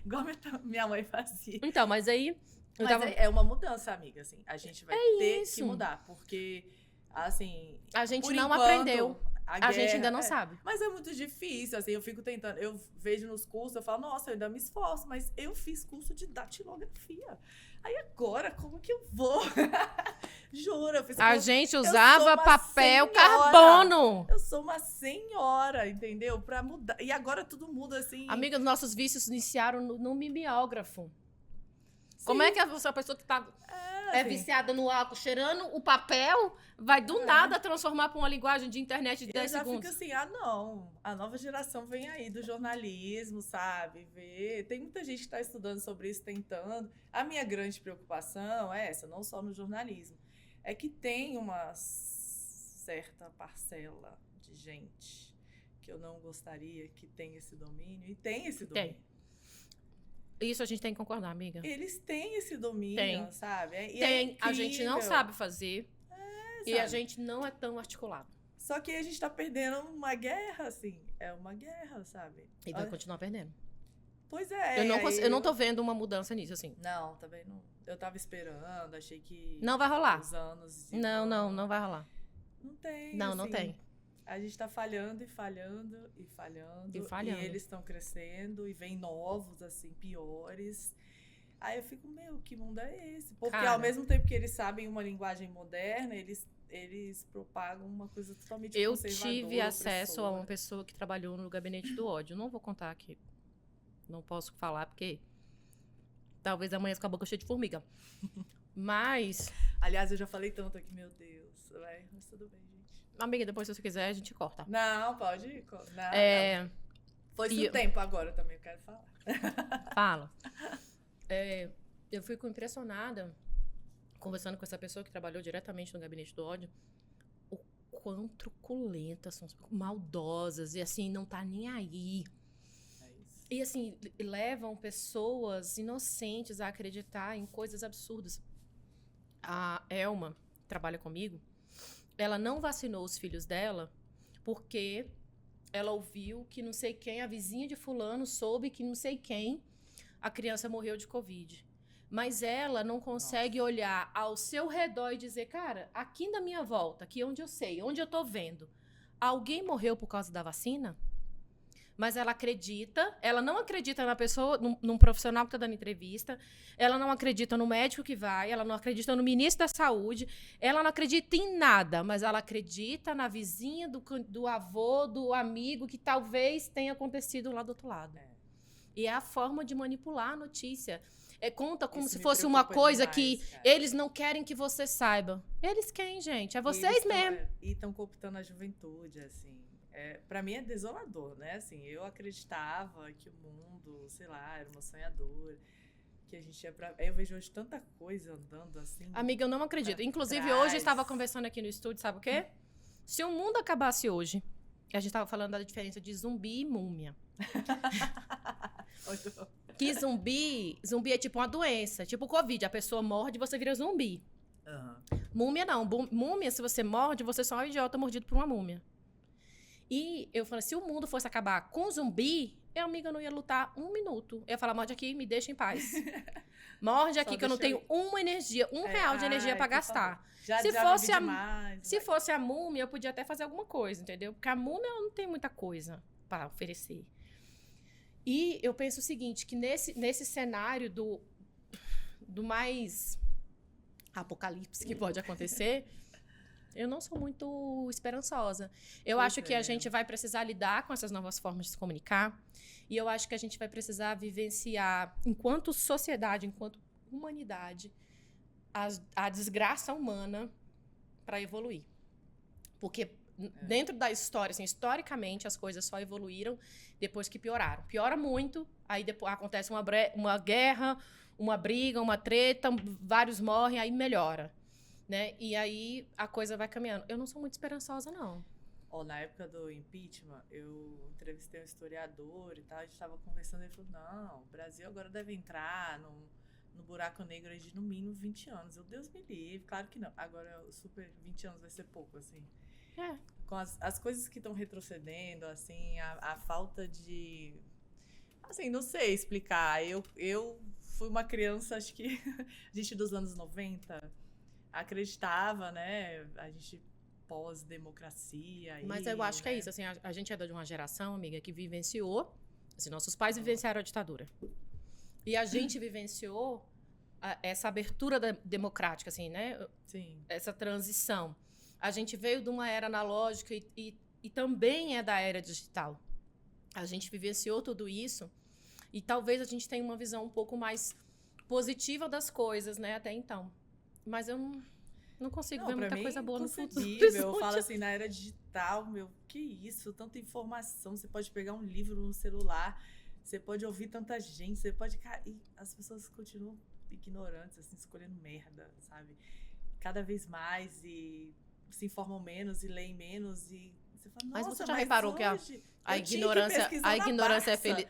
[SPEAKER 2] Igual minha mãe fazia.
[SPEAKER 1] Então, mas aí...
[SPEAKER 2] É uma mudança, amiga, assim. A gente vai ter que mudar, porque, assim...
[SPEAKER 1] A gente
[SPEAKER 2] por
[SPEAKER 1] não
[SPEAKER 2] enquanto,
[SPEAKER 1] aprendeu.
[SPEAKER 2] A
[SPEAKER 1] gente ainda não sabe.
[SPEAKER 2] Mas é muito difícil, assim, eu fico tentando... Eu vejo nos cursos, eu falo, nossa, eu ainda me esforço, mas eu fiz curso de datilografia. Aí agora, como que eu vou? Juro, eu fiz curso.
[SPEAKER 1] A gente usava papel
[SPEAKER 2] senhora.
[SPEAKER 1] carbono.
[SPEAKER 2] Eu sou uma senhora, entendeu? Pra mudar. E agora tudo muda, assim...
[SPEAKER 1] Amiga, nossos vícios iniciaram no mimeógrafo.
[SPEAKER 2] Sim.
[SPEAKER 1] Como é que a pessoa que tá
[SPEAKER 2] assim,
[SPEAKER 1] viciada no álcool, cheirando o papel, vai do nada transformar pra uma linguagem de internet de 10
[SPEAKER 2] eu já
[SPEAKER 1] segundos?
[SPEAKER 2] fico assim, não, a nova geração vem aí do jornalismo, sabe? Tem muita gente que está estudando sobre isso, tentando. A minha grande preocupação é essa, não só no jornalismo, é que tem uma certa parcela de gente que eu não gostaria que tenha esse domínio, e tem esse domínio.
[SPEAKER 1] Isso a gente tem que concordar, amiga.
[SPEAKER 2] Eles têm esse domínio, sabe?
[SPEAKER 1] A gente não sabe fazer. E a gente não é tão articulado.
[SPEAKER 2] Só que a gente tá perdendo uma guerra, assim. É uma guerra, sabe?
[SPEAKER 1] E vai continuar perdendo.
[SPEAKER 2] Pois é.
[SPEAKER 1] Eu não tô vendo uma mudança nisso, assim.
[SPEAKER 2] Não, também não. Eu tava esperando, achei que...
[SPEAKER 1] Não vai rolar.
[SPEAKER 2] Os anos...
[SPEAKER 1] Não vai rolar.
[SPEAKER 2] Não tem,
[SPEAKER 1] Não,
[SPEAKER 2] assim,
[SPEAKER 1] não tem.
[SPEAKER 2] A gente tá falhando e falhando e falhando.
[SPEAKER 1] E falhando.
[SPEAKER 2] E eles estão crescendo e vem novos, assim, piores. Aí eu fico, que mundo é esse? Porque ao mesmo tempo que eles sabem uma linguagem moderna, eles propagam uma coisa totalmente conservadora.
[SPEAKER 1] Eu tive acesso a uma pessoa que trabalhou no gabinete do ódio. Não vou contar aqui. Não posso falar, porque talvez amanhã fique a boca cheia de formiga. Mas...
[SPEAKER 2] Aliás, eu já falei tanto aqui, meu Deus. Mas tudo bem, gente.
[SPEAKER 1] Amiga, depois, se você quiser, a gente corta.
[SPEAKER 2] Não, pode ir. Não. Foi o tempo agora também, eu quero falar.
[SPEAKER 1] Fala. Eu fico impressionada, conversando com essa pessoa que trabalhou diretamente no gabinete do ódio, o quão truculentas são, maldosas, e assim, não tá nem aí. E assim, levam pessoas inocentes a acreditar em coisas absurdas. A Elma, que trabalha comigo, ela não vacinou os filhos dela porque ela ouviu que não sei quem, a vizinha de fulano, soube que não sei quem, a criança morreu de Covid. Mas ela não consegue olhar ao seu redor e dizer, cara, aqui na minha volta, aqui onde eu sei, onde eu tô vendo, alguém morreu por causa da vacina? Mas ela não acredita na pessoa, num profissional que está dando entrevista, ela não acredita no médico que vai, ela não acredita no ministro da saúde, ela não acredita em nada, mas ela acredita na vizinha, do avô, do amigo, que talvez tenha acontecido lá do outro lado. E é a forma de manipular a notícia. Conta como se fosse uma coisa que eles não querem que você saiba. Eles querem, gente, é vocês mesmo.
[SPEAKER 2] E estão cooptando a juventude, assim. Pra mim é desolador, né? Assim, eu acreditava que o mundo, sei lá, era uma sonhadora, que a gente ia pra... Eu vejo hoje tanta coisa andando assim.
[SPEAKER 1] Amiga, eu não acredito. Inclusive, hoje eu estava conversando aqui no estúdio, sabe o quê? Se o mundo acabasse hoje, a gente estava falando da diferença de zumbi e múmia. Que zumbi é tipo uma doença, tipo Covid. A pessoa morde e você vira zumbi. Múmia não. Múmia, se você morde, você só é um idiota mordido por uma múmia. E eu falei, se o mundo fosse acabar com zumbi, Eu, amiga, não ia lutar 1 minuto. Eu ia falar, morde aqui, me deixa em paz. Morde aqui,
[SPEAKER 2] Só
[SPEAKER 1] que eu não
[SPEAKER 2] deixa
[SPEAKER 1] tenho uma energia, R$1 de energia pra
[SPEAKER 2] por favor.
[SPEAKER 1] gastar.
[SPEAKER 2] Já
[SPEAKER 1] Se
[SPEAKER 2] já
[SPEAKER 1] fosse
[SPEAKER 2] bebi
[SPEAKER 1] a-
[SPEAKER 2] demais,
[SPEAKER 1] Se
[SPEAKER 2] vai.
[SPEAKER 1] fosse a múmia, eu podia até fazer alguma coisa, entendeu? Porque a múmia ela não tem muita coisa pra oferecer. E eu penso o seguinte, que nesse cenário do mais apocalipse que pode acontecer, eu não sou muito esperançosa. Eu
[SPEAKER 2] Pois
[SPEAKER 1] acho que a
[SPEAKER 2] é.
[SPEAKER 1] gente vai precisar lidar com essas novas formas de se comunicar. E eu acho que a gente vai precisar vivenciar, enquanto sociedade, enquanto humanidade, a desgraça humana para evoluir. Porque dentro da história, assim, historicamente, as coisas só evoluíram depois que pioraram. Piora muito, aí depois acontece uma guerra, uma briga, uma treta, vários morrem, aí melhora. Né? E aí a coisa vai caminhando. Eu não sou muito esperançosa, não.
[SPEAKER 2] Ó, na época do impeachment, eu entrevistei um historiador e tal, a gente estava conversando e ele falou, não, o Brasil agora deve entrar no buraco negro aí de no mínimo 20 anos. Eu, Deus me livre, claro que não. Agora, o super 20 anos vai ser pouco, assim.
[SPEAKER 1] É.
[SPEAKER 2] Com as coisas que estão retrocedendo, assim, a falta de... Assim, não sei explicar. Eu fui uma criança, acho que a gente dos anos 90 acreditava, né? A gente pós-democracia.
[SPEAKER 1] Mas
[SPEAKER 2] aí,
[SPEAKER 1] eu acho que é
[SPEAKER 2] né?
[SPEAKER 1] isso. Assim, a gente é de uma geração, amiga, que vivenciou. Assim, nossos pais vivenciaram a ditadura. E a gente vivenciou essa abertura democrática, assim, né?
[SPEAKER 2] Sim.
[SPEAKER 1] Essa transição. A gente veio de uma era analógica e também é da era digital. A gente vivenciou tudo isso e talvez a gente tenha uma visão um pouco mais positiva das coisas, né, até então. Mas eu não consigo ver
[SPEAKER 2] pra
[SPEAKER 1] muita
[SPEAKER 2] mim,
[SPEAKER 1] coisa boa no futuro.
[SPEAKER 2] inconcebível. Eu falo assim, na era digital, meu, que isso? Tanta informação. Você pode pegar um livro no celular, você pode ouvir tanta gente, você pode... E as pessoas continuam ignorantes, assim, escolhendo merda, sabe? Cada vez mais e se informam menos e leem menos e você fala,
[SPEAKER 1] Mas
[SPEAKER 2] nossa,
[SPEAKER 1] você já reparou que a
[SPEAKER 2] eu tinha que pesquisar
[SPEAKER 1] a
[SPEAKER 2] na
[SPEAKER 1] ignorância é
[SPEAKER 2] Barça.
[SPEAKER 1] feliz.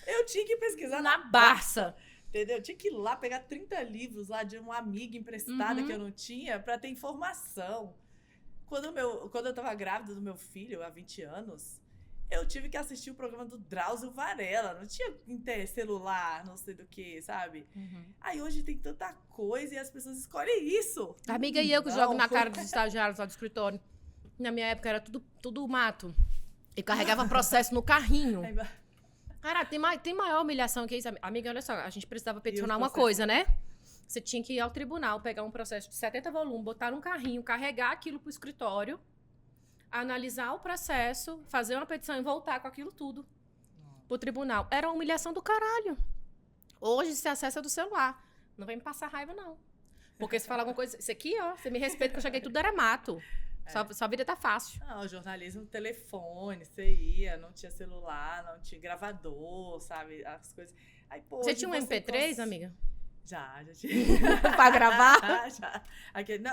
[SPEAKER 2] Eu tinha que pesquisar
[SPEAKER 1] Na
[SPEAKER 2] na
[SPEAKER 1] Barça.
[SPEAKER 2] Entendeu? Eu tinha que ir lá pegar 30 livros lá de uma amiga emprestada
[SPEAKER 1] Uhum.
[SPEAKER 2] que eu não tinha pra ter informação. Quando eu tava grávida do meu filho, há 20 anos, eu tive que assistir o programa do Drauzio Varela. Não tinha celular, não sei do que, sabe?
[SPEAKER 1] Uhum.
[SPEAKER 2] Aí hoje tem tanta coisa e as pessoas escolhem isso.
[SPEAKER 1] Amiga, e eu que
[SPEAKER 2] Não.
[SPEAKER 1] jogo na cara dos estagiários lá do escritório. Na minha época era tudo mato. E carregava processo no carrinho.
[SPEAKER 2] Aí,
[SPEAKER 1] Cara, tem maior humilhação que isso. Amiga, olha só, a gente precisava peticionar uma
[SPEAKER 2] processos?
[SPEAKER 1] coisa, né? Você tinha que ir ao tribunal, pegar um processo de 70 volumes, botar num carrinho, carregar aquilo pro escritório, analisar o processo, fazer uma petição e voltar com aquilo tudo pro tribunal. Era uma humilhação do caralho. Hoje se acessa do celular. Não vem me passar raiva, não. Porque se falar alguma coisa... Isso aqui, ó, você me respeita que eu cheguei, tudo era mato. Sua vida tá fácil.
[SPEAKER 2] Não, jornalismo, telefone, você ia, não tinha celular, não tinha gravador, sabe? As coisas. Aí, pô,
[SPEAKER 1] Você
[SPEAKER 2] hoje
[SPEAKER 1] tinha um MP3, amiga?
[SPEAKER 2] Já tive.
[SPEAKER 1] Pra gravar?
[SPEAKER 2] Já.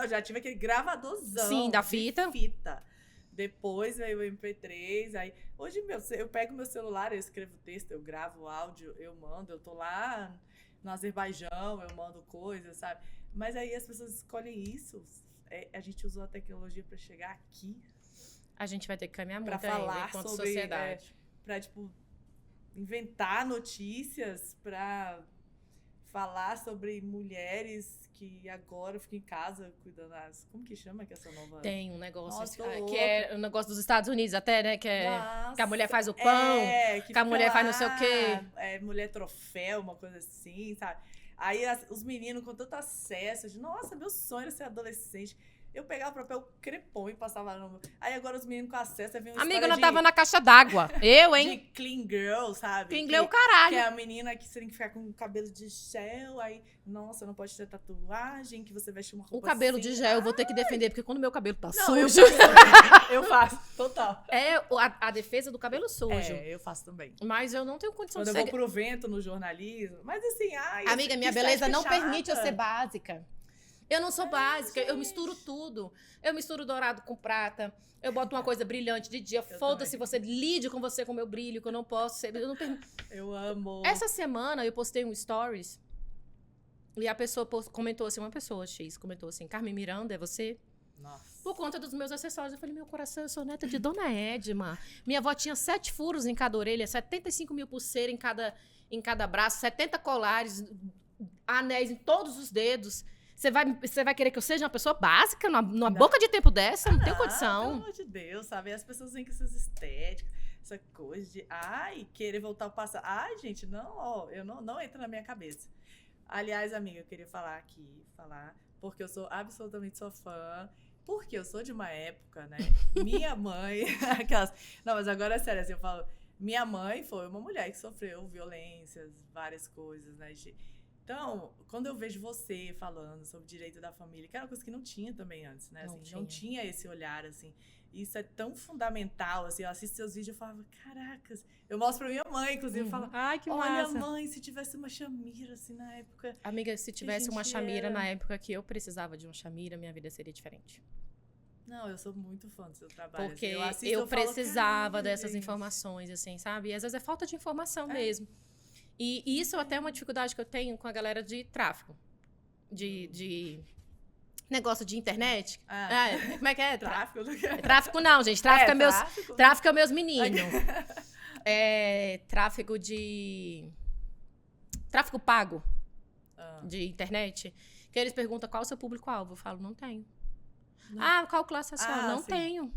[SPEAKER 2] Já tive aquele gravadorzão.
[SPEAKER 1] Sim, da
[SPEAKER 2] de
[SPEAKER 1] fita.
[SPEAKER 2] Depois veio o MP3. Aí, hoje, eu pego meu celular, eu escrevo texto, eu gravo áudio, eu mando. Eu tô lá no Azerbaijão, eu mando coisas, sabe? Mas aí as pessoas escolhem isso. A gente usou a tecnologia para chegar aqui.
[SPEAKER 1] A gente vai ter que caminhar muito
[SPEAKER 2] Para
[SPEAKER 1] ainda
[SPEAKER 2] falar
[SPEAKER 1] enquanto
[SPEAKER 2] sobre...
[SPEAKER 1] sociedade.
[SPEAKER 2] Para, tipo, inventar notícias, para falar sobre mulheres que agora ficam em casa cuidando das... Como que chama que essa nova...
[SPEAKER 1] Tem um negócio
[SPEAKER 2] Nossa, tô
[SPEAKER 1] que
[SPEAKER 2] louca.
[SPEAKER 1] é um negócio dos Estados Unidos até, né? Que a mulher faz o pão,
[SPEAKER 2] que
[SPEAKER 1] que a
[SPEAKER 2] fica
[SPEAKER 1] mulher faz não sei o
[SPEAKER 2] lá,
[SPEAKER 1] quê.
[SPEAKER 2] Mulher troféu, uma coisa assim, sabe? Aí os meninos com tanto acesso, nossa, meu sonho era ser adolescente. Eu pegava o papel crepom e passava no... Aí agora os meninos com acesso, vinham
[SPEAKER 1] Amiga, eu tava na caixa d'água. Eu,
[SPEAKER 2] de
[SPEAKER 1] hein?
[SPEAKER 2] clean girl, sabe?
[SPEAKER 1] Clean girl, caralho.
[SPEAKER 2] Que é a menina que você tem que ficar com o cabelo de gel, aí, nossa, não pode ter tatuagem, que você veste uma roupa
[SPEAKER 1] O cabelo
[SPEAKER 2] assim.
[SPEAKER 1] de gel eu vou ter que defender, porque quando meu cabelo tá
[SPEAKER 2] Não, eu
[SPEAKER 1] sujo...
[SPEAKER 2] eu faço, total.
[SPEAKER 1] É a defesa do cabelo sujo.
[SPEAKER 2] Eu faço também.
[SPEAKER 1] Mas eu não tenho condição
[SPEAKER 2] Quando
[SPEAKER 1] de
[SPEAKER 2] eu
[SPEAKER 1] ser...
[SPEAKER 2] vou pro vento no jornalismo, mas assim,
[SPEAKER 1] Amiga, minha
[SPEAKER 2] que
[SPEAKER 1] beleza
[SPEAKER 2] estética
[SPEAKER 1] não
[SPEAKER 2] chata.
[SPEAKER 1] permite eu ser básica. Eu não sou básica, eu misturo tudo. Eu misturo dourado com prata, eu boto uma coisa brilhante de dia. Foda-se, você lide com você com o meu brilho, que eu não posso ser... Eu não permito.
[SPEAKER 2] Eu amo.
[SPEAKER 1] Essa semana eu postei um stories e a pessoa comentou assim, uma pessoa X comentou assim, Carmen Miranda, é você?
[SPEAKER 2] Nossa.
[SPEAKER 1] Por conta dos meus acessórios. Eu falei, meu coração, eu sou neta de Dona Edma. Minha avó tinha 7 furos em cada orelha, 75 mil pulseiras em cada braço, 70 colares, anéis em todos os dedos. Você vai querer que eu seja uma pessoa básica numa boca de tempo dessa? Não tenho condição.
[SPEAKER 2] Pelo amor de Deus, sabe? As pessoas vêm com essas estéticas, essa coisa de, querer voltar ao passado. Ai, gente, não, ó, não entra na minha cabeça. Aliás, amiga, eu queria falar, porque eu sou absolutamente sua fã, porque eu sou de uma época, né? Minha mãe, aquelas... Não, mas agora é sério, assim, eu falo, minha mãe foi uma mulher que sofreu violências, várias coisas, né? Então, quando eu vejo você falando sobre direito da família, que era uma coisa que não tinha também antes, né? Assim, não tinha esse olhar, assim. Isso é tão fundamental, assim, eu assisto seus vídeos e falava, caracas. Eu mostro pra minha mãe, inclusive, eu falo,
[SPEAKER 1] ai, que
[SPEAKER 2] olha,
[SPEAKER 1] massa.
[SPEAKER 2] mãe, se tivesse uma chamira, assim, na época...
[SPEAKER 1] Amiga, se tivesse uma chamira na época que eu precisava de uma chamira, minha vida seria diferente.
[SPEAKER 2] Não, eu sou muito fã do seu trabalho.
[SPEAKER 1] Porque
[SPEAKER 2] assim,
[SPEAKER 1] eu precisava dessas informações, assim, sabe? E às vezes é falta de informação mesmo. E isso até é uma dificuldade que eu tenho com a galera de tráfico. De negócio de internet. Como é que é?
[SPEAKER 2] Tráfico?
[SPEAKER 1] Tráfico não, gente. Tráfico é meus meninos. Tráfico pago de internet. Que eles perguntam qual é o seu público-alvo. Eu falo, não tenho. Qual classe social? Não tenho.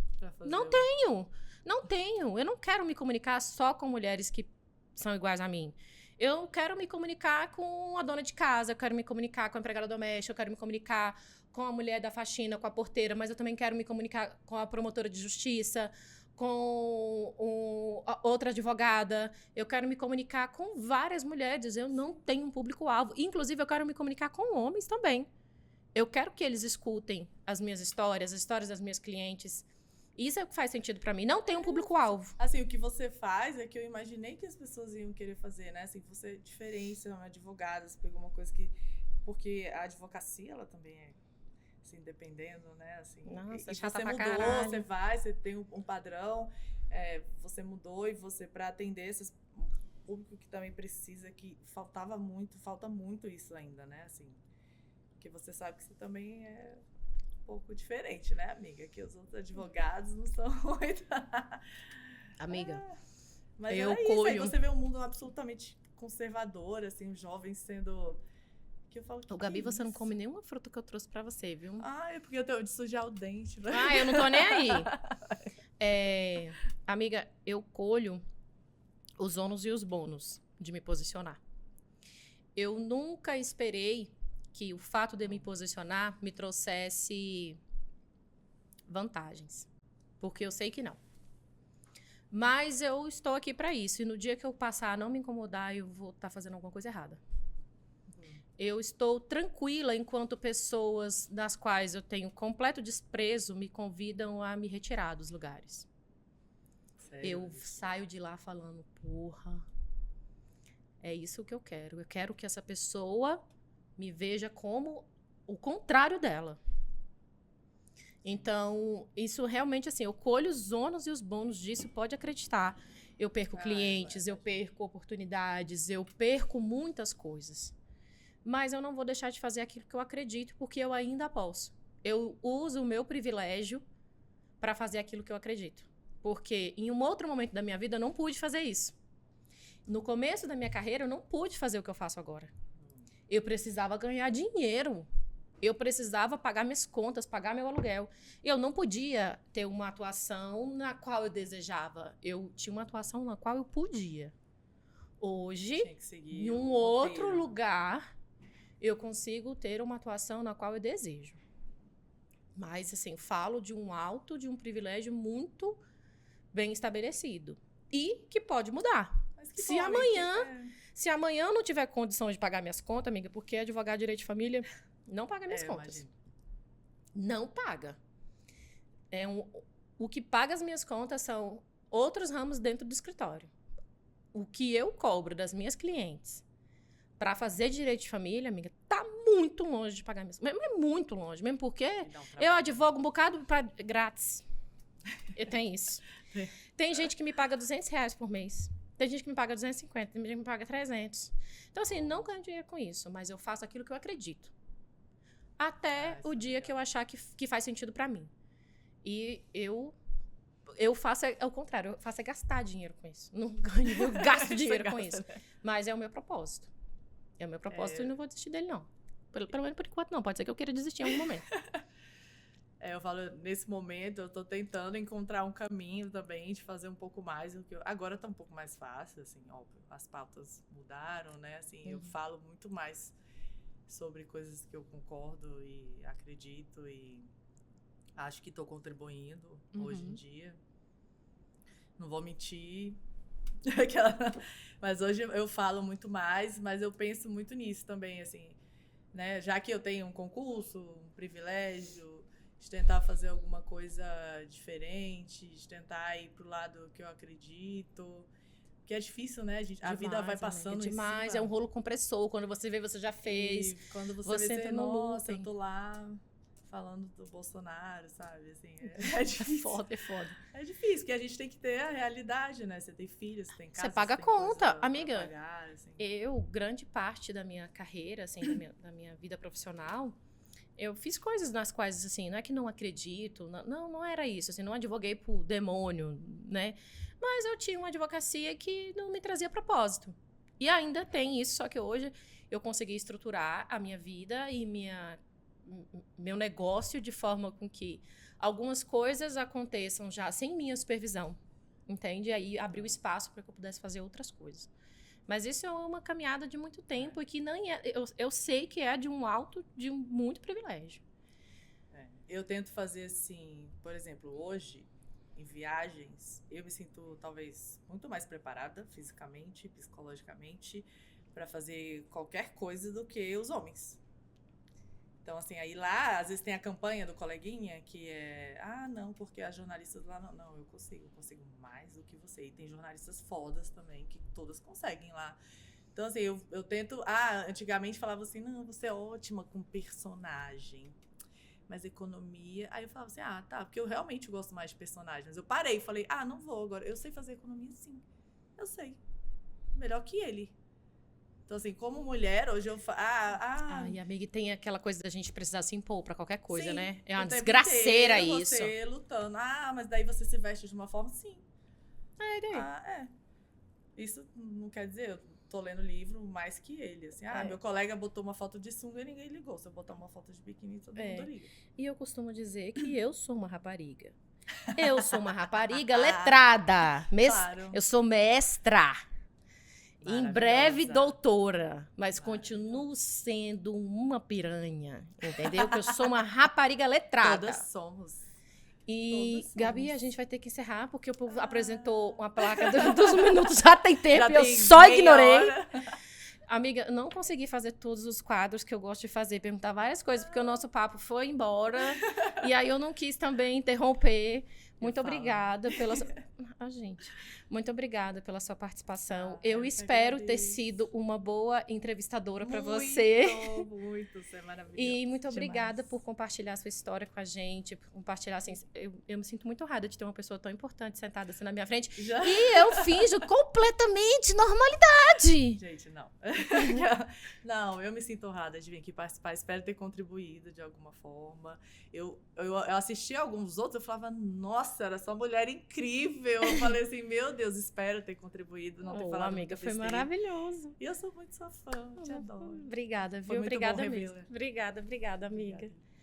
[SPEAKER 1] Não tenho. Eu não quero me comunicar só com mulheres que são iguais a mim. Eu quero me comunicar com a dona de casa, eu quero me comunicar com a empregada doméstica, eu quero me comunicar com a mulher da faxina, com a porteira, mas eu também quero me comunicar com a promotora de justiça, com outra advogada. Eu quero me comunicar com várias mulheres. Eu não tenho um público-alvo. Inclusive, eu quero me comunicar com homens também. Eu quero que eles escutem as minhas histórias, as histórias das minhas clientes. Isso é o que faz sentido pra mim. Não tem um público-alvo.
[SPEAKER 2] Assim, o que você faz é que eu imaginei que as pessoas iam querer fazer, né? Assim, você diferencia uma advogada, você pegou uma coisa que... Porque a advocacia, ela também é, assim, dependendo, né? Assim,
[SPEAKER 1] nossa,
[SPEAKER 2] e
[SPEAKER 1] chata
[SPEAKER 2] você
[SPEAKER 1] pra
[SPEAKER 2] mudou,
[SPEAKER 1] caralho.
[SPEAKER 2] você tem um padrão, você mudou e você, pra atender esse público que também precisa, que falta muito isso ainda, né? Assim, porque você sabe que você também é um pouco diferente, né, amiga? Que os outros advogados não são muito...
[SPEAKER 1] Amiga,
[SPEAKER 2] mas
[SPEAKER 1] eu
[SPEAKER 2] isso,
[SPEAKER 1] colho...
[SPEAKER 2] aí você vê um mundo absolutamente conservador, assim, os jovens sendo... Que eu falo,
[SPEAKER 1] Gabi, você não come nenhuma fruta que eu trouxe pra você, viu?
[SPEAKER 2] É porque eu tenho de sujar o dente.
[SPEAKER 1] Eu não tô nem aí. Amiga, eu colho os ônus e os bônus de me posicionar. Eu nunca esperei que o fato de me posicionar me trouxesse vantagens. Porque eu sei que não. Mas eu estou aqui para isso. E no dia que eu passar a não me incomodar, eu vou estar fazendo alguma coisa errada. Eu estou tranquila enquanto pessoas das quais eu tenho completo desprezo me convidam a me retirar dos lugares. Sério? Eu saio de lá falando, porra, é isso que eu quero. Eu quero que essa pessoa me veja como o contrário dela. Então, isso realmente, assim, eu colho os ônus e os bônus disso, pode acreditar. Eu perco clientes, eu perco oportunidades, eu perco muitas coisas. Mas eu não vou deixar de fazer aquilo que eu acredito, porque eu ainda posso. Eu uso o meu privilégio para fazer aquilo que eu acredito. Porque em um outro momento da minha vida eu não pude fazer isso. No começo da minha carreira eu não pude fazer o que eu faço agora. Eu precisava ganhar dinheiro. Eu precisava pagar minhas contas, pagar meu aluguel. Eu não podia ter uma atuação na qual eu desejava. Eu tinha uma atuação na qual eu podia. Hoje, em um outro lugar, eu consigo ter uma atuação na qual eu desejo. Mas, assim, falo de um privilégio muito bem estabelecido. E que pode mudar. Se amanhã eu não tiver condição de pagar minhas contas, amiga, porque advogado de direito de família não paga minhas contas. Imagino. Não paga. O que paga as minhas contas são outros ramos dentro do escritório. O que eu cobro das minhas clientes para fazer direito de família, amiga, tá muito longe de pagar minhas contas. É muito longe, mesmo porque eu advogo um bocado grátis. Eu tenho isso. Tem gente que me paga R$200 por mês. Tem gente que me paga 250, tem gente que me paga 300. Então, assim, não ganho dinheiro com isso, mas eu faço aquilo que eu acredito. até o dia que eu achar que faz sentido pra mim. E eu faço ao contrário, eu faço gastar dinheiro com isso. Não ganho, eu gasto dinheiro com isso. Mas é o meu propósito. É o meu propósito e não vou desistir dele, não. Pelo menos por enquanto, não. Pode ser que eu queira desistir em algum momento.
[SPEAKER 2] Eu falo, nesse momento, eu tô tentando encontrar um caminho também de fazer um pouco mais. Agora tá um pouco mais fácil, assim, óbvio. As pautas mudaram, né? Assim, eu falo muito mais sobre coisas que eu concordo e acredito e acho que tô contribuindo hoje em dia. Não vou mentir. Mas hoje eu falo muito mais, mas eu penso muito nisso também, assim, né? Já que eu tenho um concurso, um privilégio, de tentar fazer alguma coisa diferente, de tentar ir pro lado que eu acredito. Porque é difícil, né? A vida vai passando
[SPEAKER 1] demais, é um rolo compressor. Quando você vê, você já fez.
[SPEAKER 2] E quando você vê,
[SPEAKER 1] no
[SPEAKER 2] nossa,
[SPEAKER 1] looping.
[SPEAKER 2] eu tô lá falando do Bolsonaro, sabe? Assim, é difícil.
[SPEAKER 1] É foda.
[SPEAKER 2] É difícil, porque a gente tem que ter a realidade, né? Você tem filhos, você tem casa,
[SPEAKER 1] você paga
[SPEAKER 2] tem
[SPEAKER 1] conta.
[SPEAKER 2] coisa
[SPEAKER 1] Amiga,
[SPEAKER 2] pra pagar, assim.
[SPEAKER 1] grande parte da minha carreira, assim, da minha vida profissional, eu fiz coisas nas quais, assim, não é que não acredito, não era isso, assim, não advoguei pro demônio, né? Mas eu tinha uma advocacia que não me trazia propósito. E ainda tem isso, só que hoje eu consegui estruturar a minha vida e meu negócio de forma com que algumas coisas aconteçam já sem minha supervisão, entende? Aí abriu espaço para que eu pudesse fazer outras coisas. Mas isso é uma caminhada de muito tempo e que nem eu sei que é de muito privilégio.
[SPEAKER 2] Eu tento fazer assim, por exemplo, hoje, em viagens, eu me sinto talvez muito mais preparada fisicamente, psicologicamente, para fazer qualquer coisa do que os homens. Então, assim, aí lá, às vezes tem a campanha do coleguinha, que é, não, porque as jornalistas lá, não, eu consigo mais do que você. E tem jornalistas fodas também, que todas conseguem lá. Então, assim, eu tento, antigamente falava assim, não, você é ótima com personagem, mas economia, aí eu falava assim, tá, porque eu realmente gosto mais de personagens. Eu parei e falei, não vou agora, eu sei fazer economia sim, eu sei, melhor que ele. Então, assim, como mulher, hoje eu falo...
[SPEAKER 1] E amiga, tem aquela coisa da gente precisar se impor pra qualquer coisa,
[SPEAKER 2] sim,
[SPEAKER 1] né? É uma desgraceira isso.
[SPEAKER 2] Você lutando. Mas daí você se veste de uma forma, sim. Isso não quer dizer, eu tô lendo livro mais que ele, assim. Meu colega botou uma foto de sunga e ninguém ligou. Se eu botar uma foto de biquíni, todo mundo liga.
[SPEAKER 1] E eu costumo dizer que eu sou uma rapariga. Eu sou uma rapariga letrada.
[SPEAKER 2] Claro.
[SPEAKER 1] Eu sou mestra. Em breve, doutora. Mas continuo sendo uma piranha. Entendeu? Que eu sou uma rapariga letrada.
[SPEAKER 2] Todas somos.
[SPEAKER 1] E, Gabi, a gente vai ter que encerrar, porque o povo apresentou uma placa dos minutos, já tem tempo, e eu só ignorei. Amiga, não consegui fazer todos os quadros que eu gosto de fazer, perguntar várias coisas, porque o nosso papo foi embora, e aí eu não quis também interromper. Muito obrigada pela... gente, muito obrigada pela sua participação. Eu espero ter sido uma boa entrevistadora para você.
[SPEAKER 2] Muito, você é maravilhosa.
[SPEAKER 1] E muito obrigada por compartilhar a sua história com a gente, por compartilhar, assim, eu me sinto muito honrada de ter uma pessoa tão importante sentada assim na minha frente. E eu finjo completamente normalidade.
[SPEAKER 2] Gente, não. Não, eu me sinto honrada de vir aqui participar, espero ter contribuído de alguma forma. Eu assisti alguns outros, eu falava, nossa, era só mulher incrível. Eu falei assim, meu Deus, espero ter contribuído, não ter falado
[SPEAKER 1] amiga, foi maravilhoso.
[SPEAKER 2] E eu sou muito sua fã, te adoro.
[SPEAKER 1] Obrigada, viu? Obrigada mesmo. Obrigada, amiga. Obrigada.